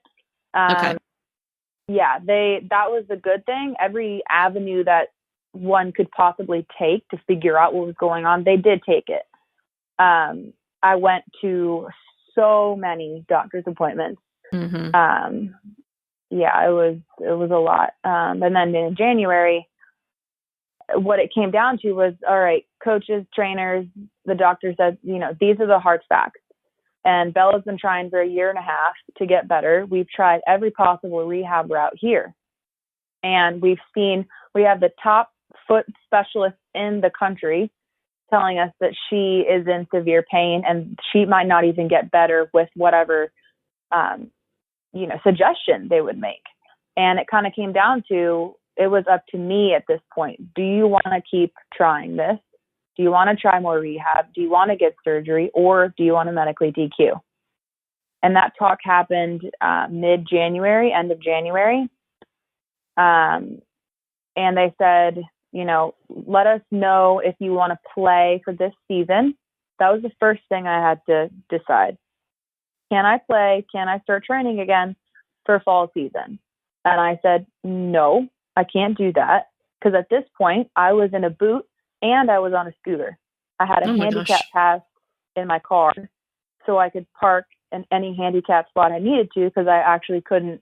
Yeah, that was the good thing. Every avenue that one could possibly take to figure out what was going on, they did take it. I went to so many doctor's appointments. Mm-hmm. Yeah, it was a lot. And then in January, what it came down to was, all right, coaches, trainers, the doctor said, these are the hard facts. And Bella's been trying for a year and a half to get better. We've tried every possible rehab route here. And we have the top foot specialist in the country telling us that she is in severe pain and she might not even get better with whatever, suggestion they would make. And it kind of came down to, it was up to me at this point. Do you want to keep trying this? Do you want to try more rehab? Do you want to get surgery, or do you want to medically DQ? And that talk happened mid-January, end of January. And they said, let us know if you want to play for this season. That was the first thing I had to decide. Can I play? Can I start training again for fall season? And I said, no, I can't do that. Because at this point, I was in a boot and I was on a scooter. I had a handicap pass in my car so I could park in any handicap spot I needed to, because I actually couldn't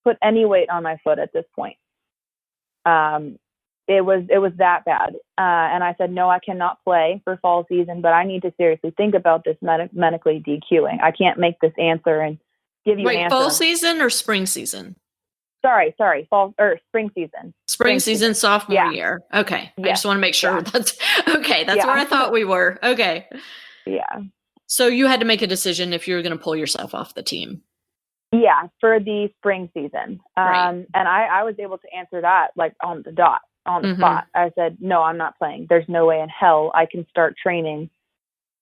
put any weight on my foot at this point. It was that bad. And I said, no, I cannot play for fall season, but I need to seriously think about this medically DQing. I can't make this answer and give you an answer. Fall season or spring season? Sorry, fall or spring season. Spring season, sophomore year. Okay. I just want to make sure that's okay. That's where I thought we were. Okay. Yeah. So you had to make a decision if you were going to pull yourself off the team. Yeah, for the spring season. Right. And I was able to answer that like on the dot, on the spot. I said, no, I'm not playing. There's no way in hell I can start training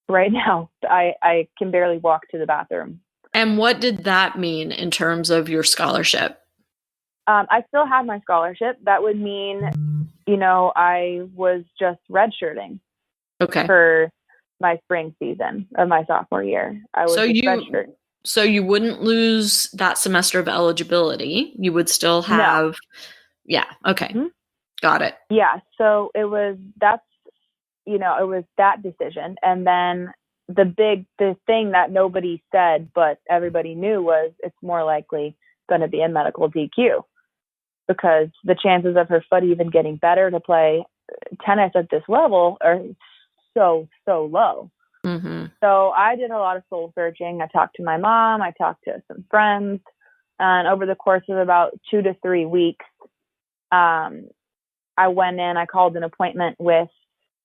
right now. I can barely walk to the bathroom. And what did that mean in terms of your scholarship? I still have my scholarship. That would mean, I was just redshirting for my spring season of my sophomore year. I was redshirt. So you wouldn't lose that semester of eligibility. You would still have, yeah. Okay. Mm-hmm. Got it. Yeah. So it was that decision. And then the thing that nobody said, but everybody knew, was it's more likely going to be a medical DQ, because the chances of her foot even getting better to play tennis at this level are so low. Mm-hmm. So I did a lot of soul searching. I talked to my mom. I talked to some friends. And over the course of about 2 to 3 weeks, I went in, I called an appointment with,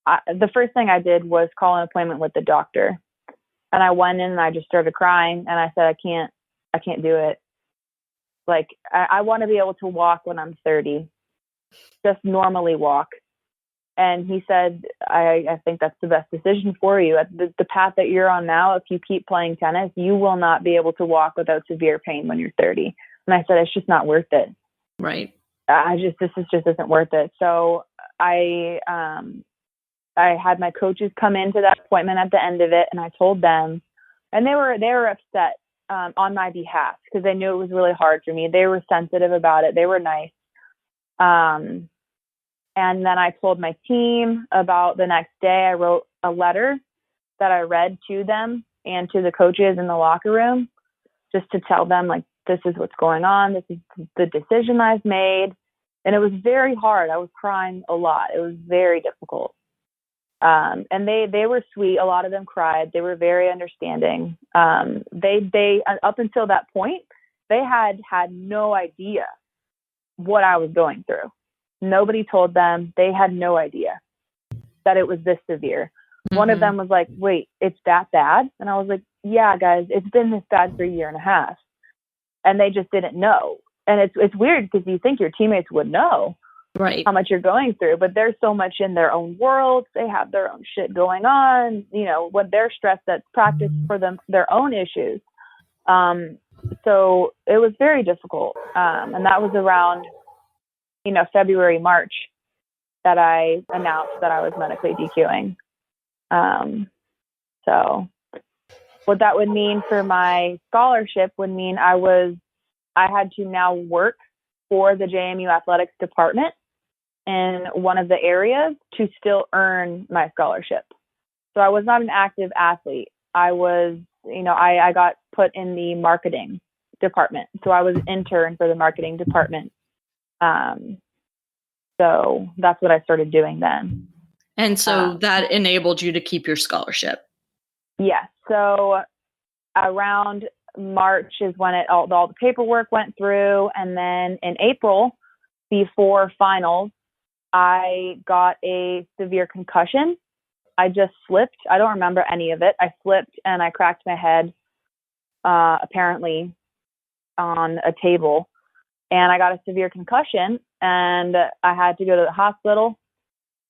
the first thing I did was call an appointment with the doctor. And I went in and I just started crying and I said, I can't do it. Like, I want to be able to walk when I'm 30, just normally walk. And he said, I think that's the best decision for you. The path that you're on now, if you keep playing tennis, you will not be able to walk without severe pain when you're 30. And I said, it's just not worth it. Right. This just isn't worth it. So I had my coaches come into that appointment at the end of it, and I told them, and they were upset on my behalf because they knew it was really hard for me. They were sensitive about it. They were nice. And then I told my team about the next day. I wrote a letter that I read to them and to the coaches in the locker room, just to tell them, like, this is what's going on. This is the decision I've made. And it was very hard. I was crying a lot. It was very difficult. And they were sweet. A lot of them cried. They were very understanding. They up until that point, they had no idea what I was going through. Nobody told them. They had no idea that it was this severe. Mm-hmm. One of them was like, wait, it's that bad? And I was like, yeah, guys, it's been this bad for a year and a half. And they just didn't know. And it's weird because you think your teammates would know, right, how much you're going through, but they're so much in their own world. They have their own shit going on, when they're stressed at practice for their own issues. So it was very difficult. And that was around, February, March that I announced that I was medically DQing. So what that would mean for my scholarship would mean I had to now work for the JMU athletics department in one of the areas to still earn my scholarship. So I was not an active athlete. I was, I got put in the marketing department. So I was an intern for the marketing department. So that's what I started doing then. And so that enabled you to keep your scholarship. Yeah. So around March is when all the paperwork went through. And then in April, before finals, I got a severe concussion. I just slipped. I don't remember any of it. I slipped and I cracked my head, apparently on a table. And I got a severe concussion and I had to go to the hospital.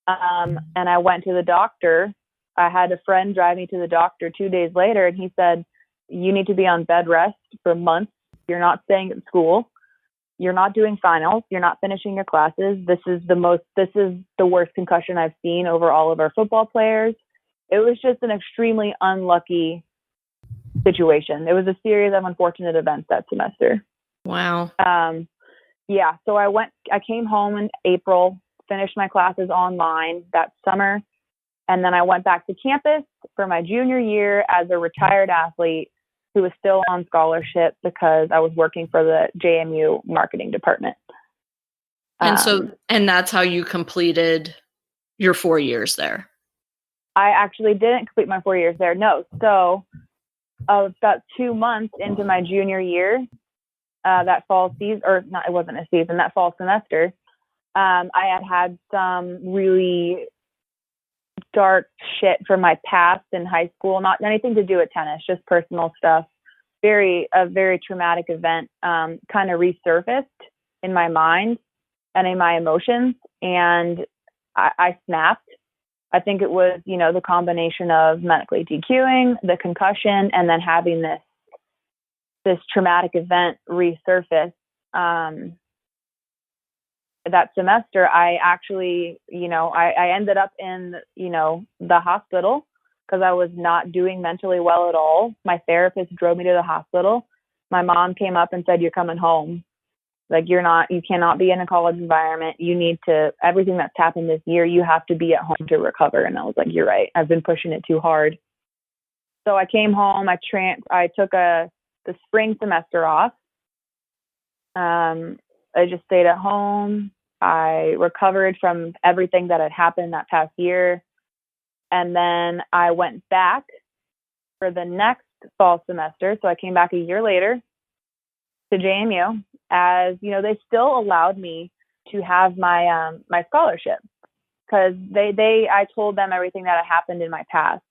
And I went to the doctor. I had a friend drive me to the doctor 2 days later, and he said, you need to be on bed rest for months. You're not staying at school. You're not doing finals. You're not finishing your classes. This is the worst concussion I've seen over all of our football players. It was just an extremely unlucky situation. It was a series of unfortunate events that semester. Wow. Yeah. So I came home in April, finished my classes online that summer. And then I went back to campus for my junior year as a retired athlete who was still on scholarship because I was working for the JMU marketing department. And that's how you completed your 4 years there. I actually didn't complete my 4 years there. No. So about 2 months into my junior year, that fall season, or not, it wasn't a season, that fall semester, I had some really dark shit from my past in high school, not anything to do with tennis, just personal stuff. A very traumatic event kind of resurfaced in my mind and in my emotions, and I snapped. I think it was, the combination of medically DQing, the concussion, and then having this traumatic event resurface. That semester, I actually, I ended up in, the hospital because I was not doing mentally well at all. My therapist drove me to the hospital. My mom came up and said, you're coming home. Like, you cannot be in a college environment. You need to, everything that's happened this year, you have to be at home to recover. And I was like, you're right. I've been pushing it too hard. So I came home. I took the spring semester off. I just stayed at home. I recovered from everything that had happened that past year. And then I went back for the next fall semester. So I came back a year later to JMU as, they still allowed me to have my my scholarship, because I told them everything that had happened in my past.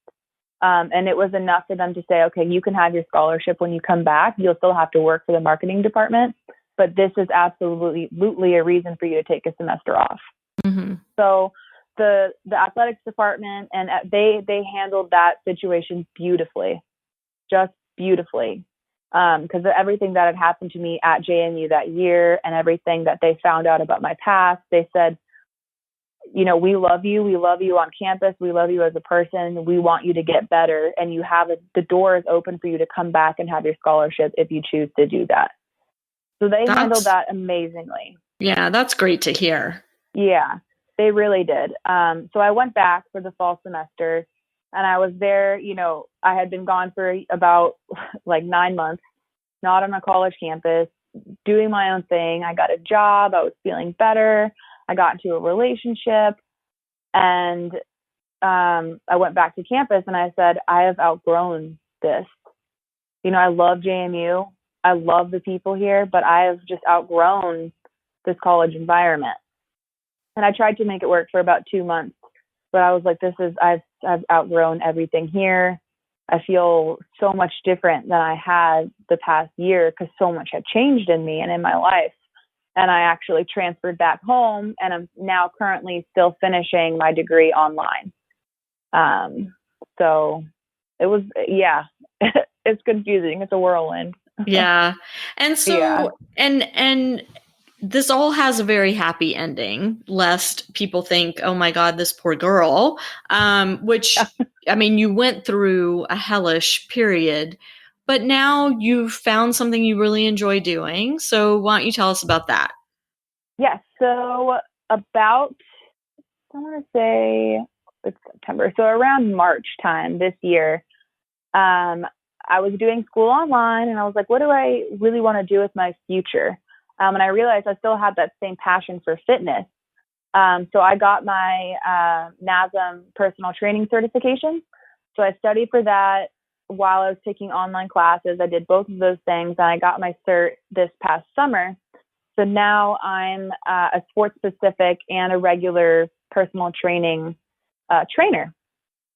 And it was enough for them to say, okay, you can have your scholarship when you come back. You'll still have to work for the marketing department, but this is absolutely a reason for you to take a semester off. Mm-hmm. So the athletics department, and they handled that situation beautifully, just beautifully. Because everything that had happened to me at JMU that year and everything that they found out about my past, they said, you know, we love you. We love you on campus. We love you as a person. We want you to get better. And the door is open for you to come back and have your scholarship if you choose to do that. So they handled that amazingly. Yeah, that's great to hear. Yeah, they really did. So I went back for the fall semester, and I was there, you know, I had been gone for about like 9 months, not on a college campus, doing my own thing. I got a job. I was feeling better. I got into a relationship, and I went back to campus and I said, I have outgrown this. You know, I love JMU. I love the people here, but I have just outgrown this college environment. And I tried to make it work for about 2 months, but I was like, I've outgrown everything here. I feel so much different than I had the past year because so much had changed in me and in my life. And I actually transferred back home, and I'm now currently still finishing my degree online. So it was, yeah, it's confusing. It's a whirlwind. Yeah. And so, Yeah. and this all has a very happy ending, lest people think, oh my God, this poor girl, which, I mean, you went through a hellish period, but now you've found something you really enjoy doing. So why don't you tell us about that? Yes. So about, I want to say it's September. So around March time this year, I was doing school online, and I was like, what do I really want to do with my future? And I realized I still had that same passion for fitness. So I got my NASM personal training certification. So I studied for that while I was taking online classes. I did both of those things, and I got my cert this past summer. So now I'm a sports specific and a regular personal training trainer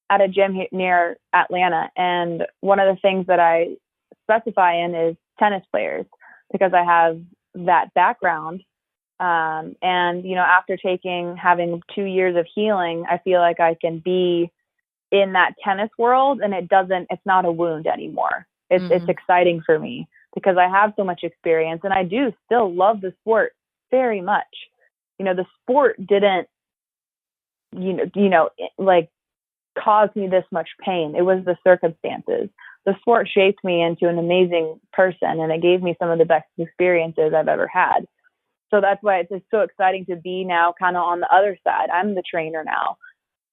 at a gym near Atlanta. And one of the things that I specify in is tennis players, because I have that background. And, you know, after having 2 years of healing, I feel like I can be in that tennis world, and it's not a wound anymore. It's exciting for me because I have so much experience, and I do still love the sport very much. You know, the sport didn't, like cause me this much pain. It was the circumstances. The sport shaped me into an amazing person, and it gave me some of the best experiences I've ever had. So that's why it's just so exciting to be now kind of on the other side. I'm the trainer now.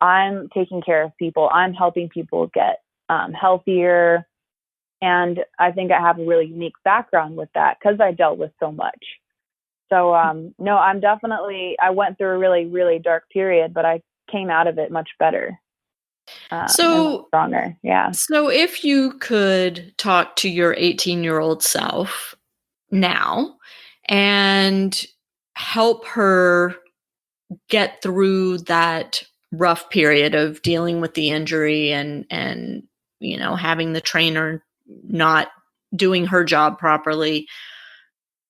I'm taking care of people. I'm helping people get healthier. And I think I have a really unique background with that because I dealt with so much. So, no, I went through a really, really dark period, but I came out of it much better. So stronger. Yeah. So if you could talk to your 18-year-old self now and help her get through that rough period of dealing with the injury and you know, having the trainer not doing her job properly,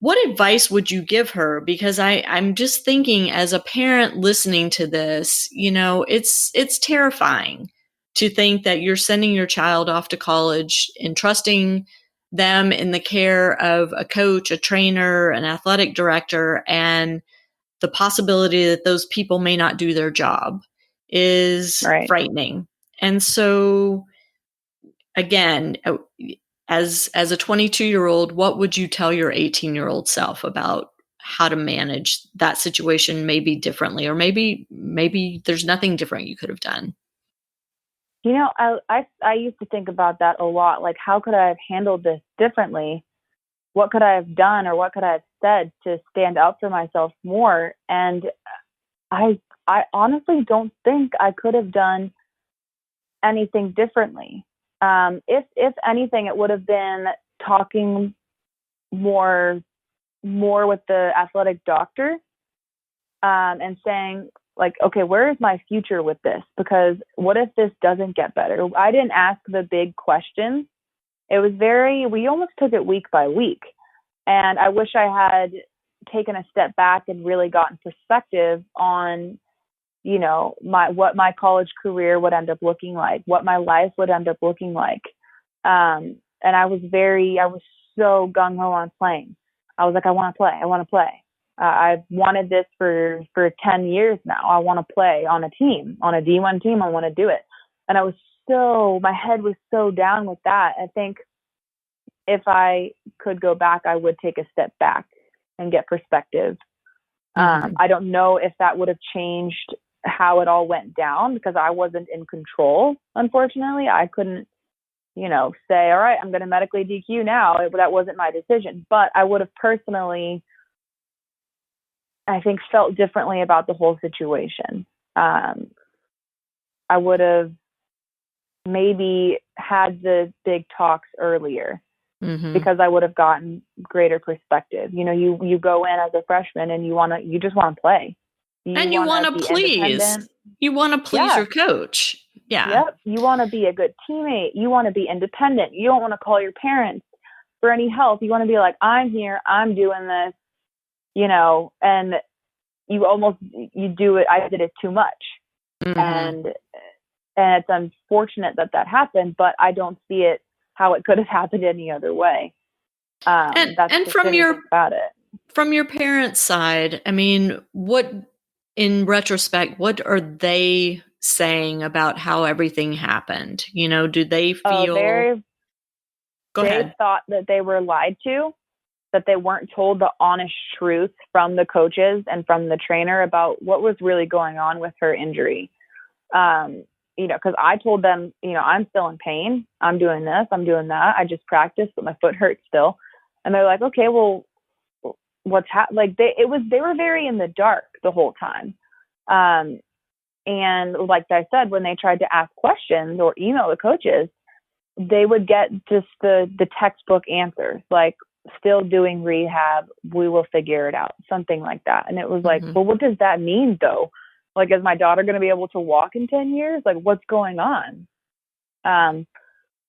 what advice would you give her? Because I'm just thinking, as a parent listening to this, you know, it's terrifying to think that you're sending your child off to college and trusting them in the care of a coach, a trainer, an athletic director, and the possibility that those people may not do their job is frightening. And so, again, as a 22-year-old, what would you tell your 18-year-old self about how to manage that situation maybe differently, or maybe there's nothing different you could have done? You know, I used to think about that a lot. Like, how could I have handled this differently? What could I have done, or what could I have said to stand up for myself more? And I honestly don't think I could have done anything differently. If anything, it would have been talking more with the athletic doctor and saying, like, okay, where is my future with this? Because what if this doesn't get better? I didn't ask the big questions. It was we almost took it week by week. And I wish I had taken a step back and really gotten perspective on, what my college career would end up looking like, what my life would end up looking like. And I was so gung-ho on playing. I was like, I want to play. I've wanted this for 10 years now. I want to play on a team, on a D1 team. I want to do it. And my head was so down with that. I think if I could go back, I would take a step back and get perspective. I don't know if that would have changed how it all went down, because I wasn't in control. Unfortunately, I couldn't, say, all right, I'm going to medically DQ now. That wasn't my decision, but I would have personally, I think, felt differently about the whole situation. I would have maybe had the big talks earlier, because I would have gotten greater perspective. You go in as a freshman and you just want to play. You want to please. You want to please your coach. Yeah. Yep. You want to be a good teammate. You want to be independent. You don't want to call your parents for any help. You want to be like, I'm here, I'm doing this, and you do it. I did it too much. And it's unfortunate that happened, but I don't see it how it could have happened any other way. And from your parents' side, I mean, in retrospect, what are they saying about how everything happened? Do they feel? They thought that they were lied to, that they weren't told the honest truth from the coaches and from the trainer about what was really going on with her injury. Because I told them, I'm still in pain. I'm doing this, I'm doing that. I just practiced, but my foot hurts still. And they're like, okay, well, what's happening? They were very in the dark the whole time. And like I said, when they tried to ask questions or email the coaches, they would get just the textbook answers, like, still doing rehab, we will figure it out, something like that. And it was like, well, what does that mean though? Like, is my daughter going to be able to walk in 10 years? Like, what's going on? And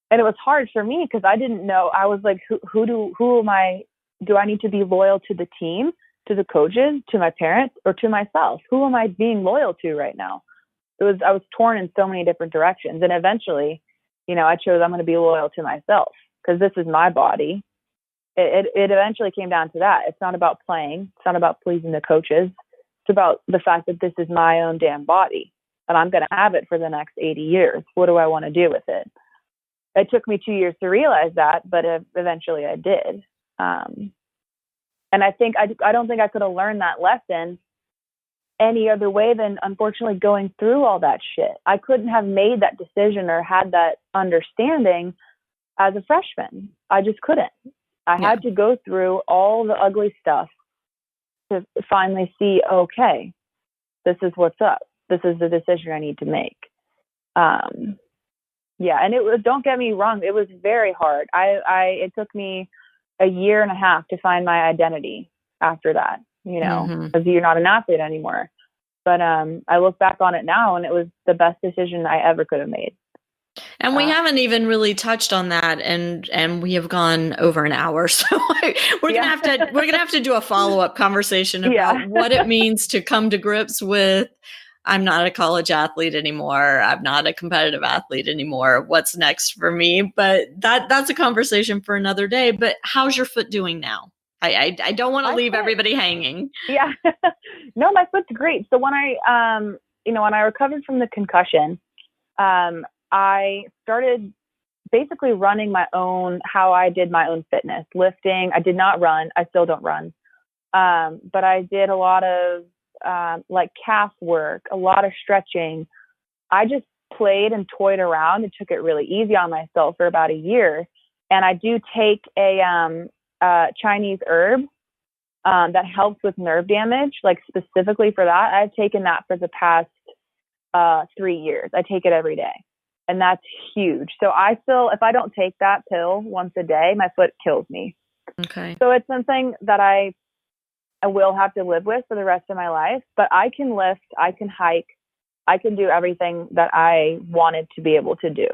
it was hard for me because I didn't know. I was like, who am I? Do I need to be loyal to the team, to the coaches, to my parents, or to myself? Who am I being loyal to right now? I was torn in so many different directions. And eventually, I chose I'm going to be loyal to myself because this is my body. It eventually came down to that. It's not about playing. It's not about pleasing the coaches. It's about the fact that this is my own damn body and I'm going to have it for the next 80 years. What do I want to do with it? It took me 2 years to realize that, but eventually I did. And I think I don't think I could have learned that lesson any other way than, unfortunately, going through all that shit. I couldn't have made that decision or had that understanding as a freshman. I just couldn't. I had to go through all the ugly stuff to finally see, okay, this is what's up. This is the decision I need to make. And don't get me wrong, it was very hard. It took me a year and a half to find my identity after that, because you're not an athlete anymore. But I look back on it now and it was the best decision I ever could have made. And we haven't even really touched on that, and we have gone over an hour, so we're gonna have to do a follow-up conversation about what it means to come to grips with, I'm not a college athlete anymore, I'm not a competitive athlete anymore, what's next for me? But that's a conversation for another day. But how's your foot doing now? I don't want to leave everybody hanging. Yeah, no, my foot's great. So when I recovered from the concussion, I started basically running how I did my own fitness, lifting. I did not run. I still don't run. But I did a lot of like calf work, a lot of stretching. I just played and toyed around and took it really easy on myself for about a year. And I do take a Chinese herb that helps with nerve damage, like specifically for that. I've taken that for the past 3 years. I take it every day. And that's huge. So if I don't take that pill once a day, my foot kills me. Okay. So it's something that I I will have to live with for the rest of my life, but I can lift, I can hike, I can do everything that I wanted to be able to do.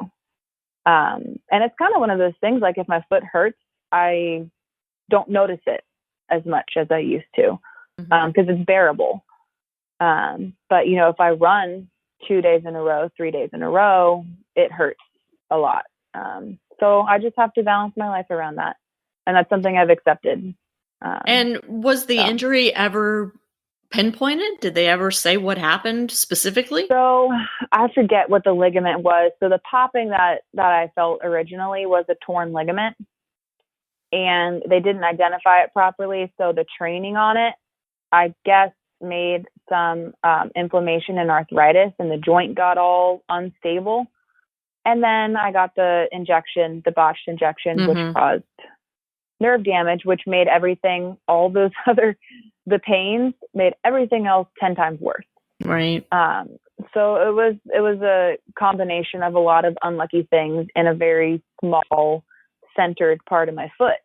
And it's kind of one of those things, like if my foot hurts, I don't notice it as much as I used to, because it's bearable. But, you know, if I run 2 days in a row, 3 days in a row, it hurts a lot. So I just have to balance my life around that. And that's something I've accepted. And was the injury ever pinpointed? Did they ever say what happened specifically? So I forget what the ligament was. So the popping that I felt originally was a torn ligament, and they didn't identify it properly. So the training on it, I guess, made some inflammation and arthritis, and the joint got all unstable. And then I got the injection, the botched injection, which caused nerve damage, which made everything, all those other, the pains made everything else 10 times worse. Right. So it was a combination of a lot of unlucky things in a very small centered part of my foot.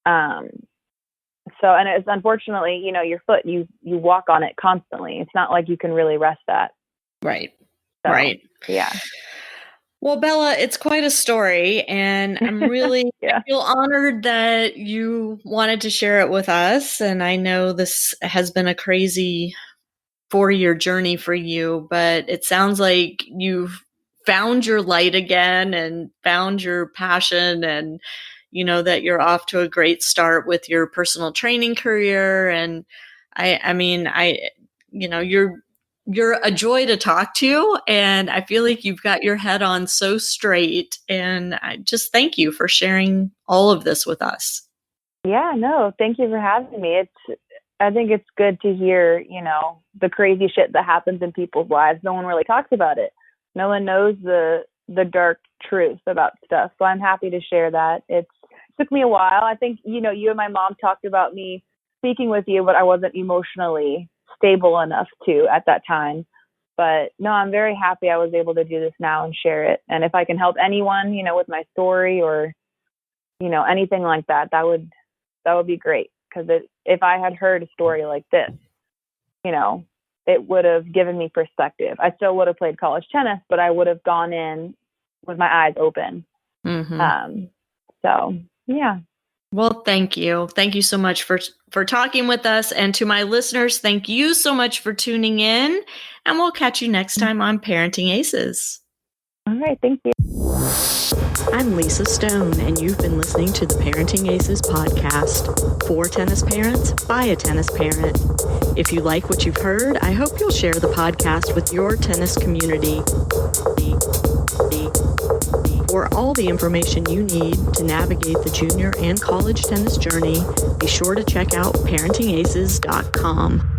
So, and it's unfortunately, you know, your foot, you walk on it constantly. It's not like you can really rest that. Right. So, right. Yeah. Well, Bella, it's quite a story, and I'm really I feel honored that you wanted to share it with us. And I know this has been a crazy 4-year journey for you, but it sounds like you've found your light again and found your passion, and you know that you're off to a great start with your personal training career. And I mean, you know, you're a joy to talk to, and I feel like you've got your head on so straight, and I just thank you for sharing all of this with us. Yeah, no, thank you for having me. I think it's good to hear, you know, the crazy shit that happens in people's lives. No one really talks about it. No one knows the dark truth about stuff. So I'm happy to share that. It took me a while. I think, you know, you and my mom talked about me speaking with you, but I wasn't emotionally stable enough to at that time. But no, I'm very happy I was able to do this now and share it. And if I can help anyone, you know, with my story or, you know, anything like that, that would be great. Because if I had heard a story like this, you know, it would have given me perspective. I still would have played college tennis, but I would have gone in with my eyes open. So yeah. Well, thank you. Thank you so much for talking with us. And to my listeners, thank you so much for tuning in. And we'll catch you next time on Parenting Aces. All right. Thank you. I'm Lisa Stone, and you've been listening to the Parenting Aces podcast. For tennis parents, by a tennis parent. If you like what you've heard, I hope you'll share the podcast with your tennis community. For all the information you need to navigate the junior and college tennis journey, be sure to check out ParentingAces.com.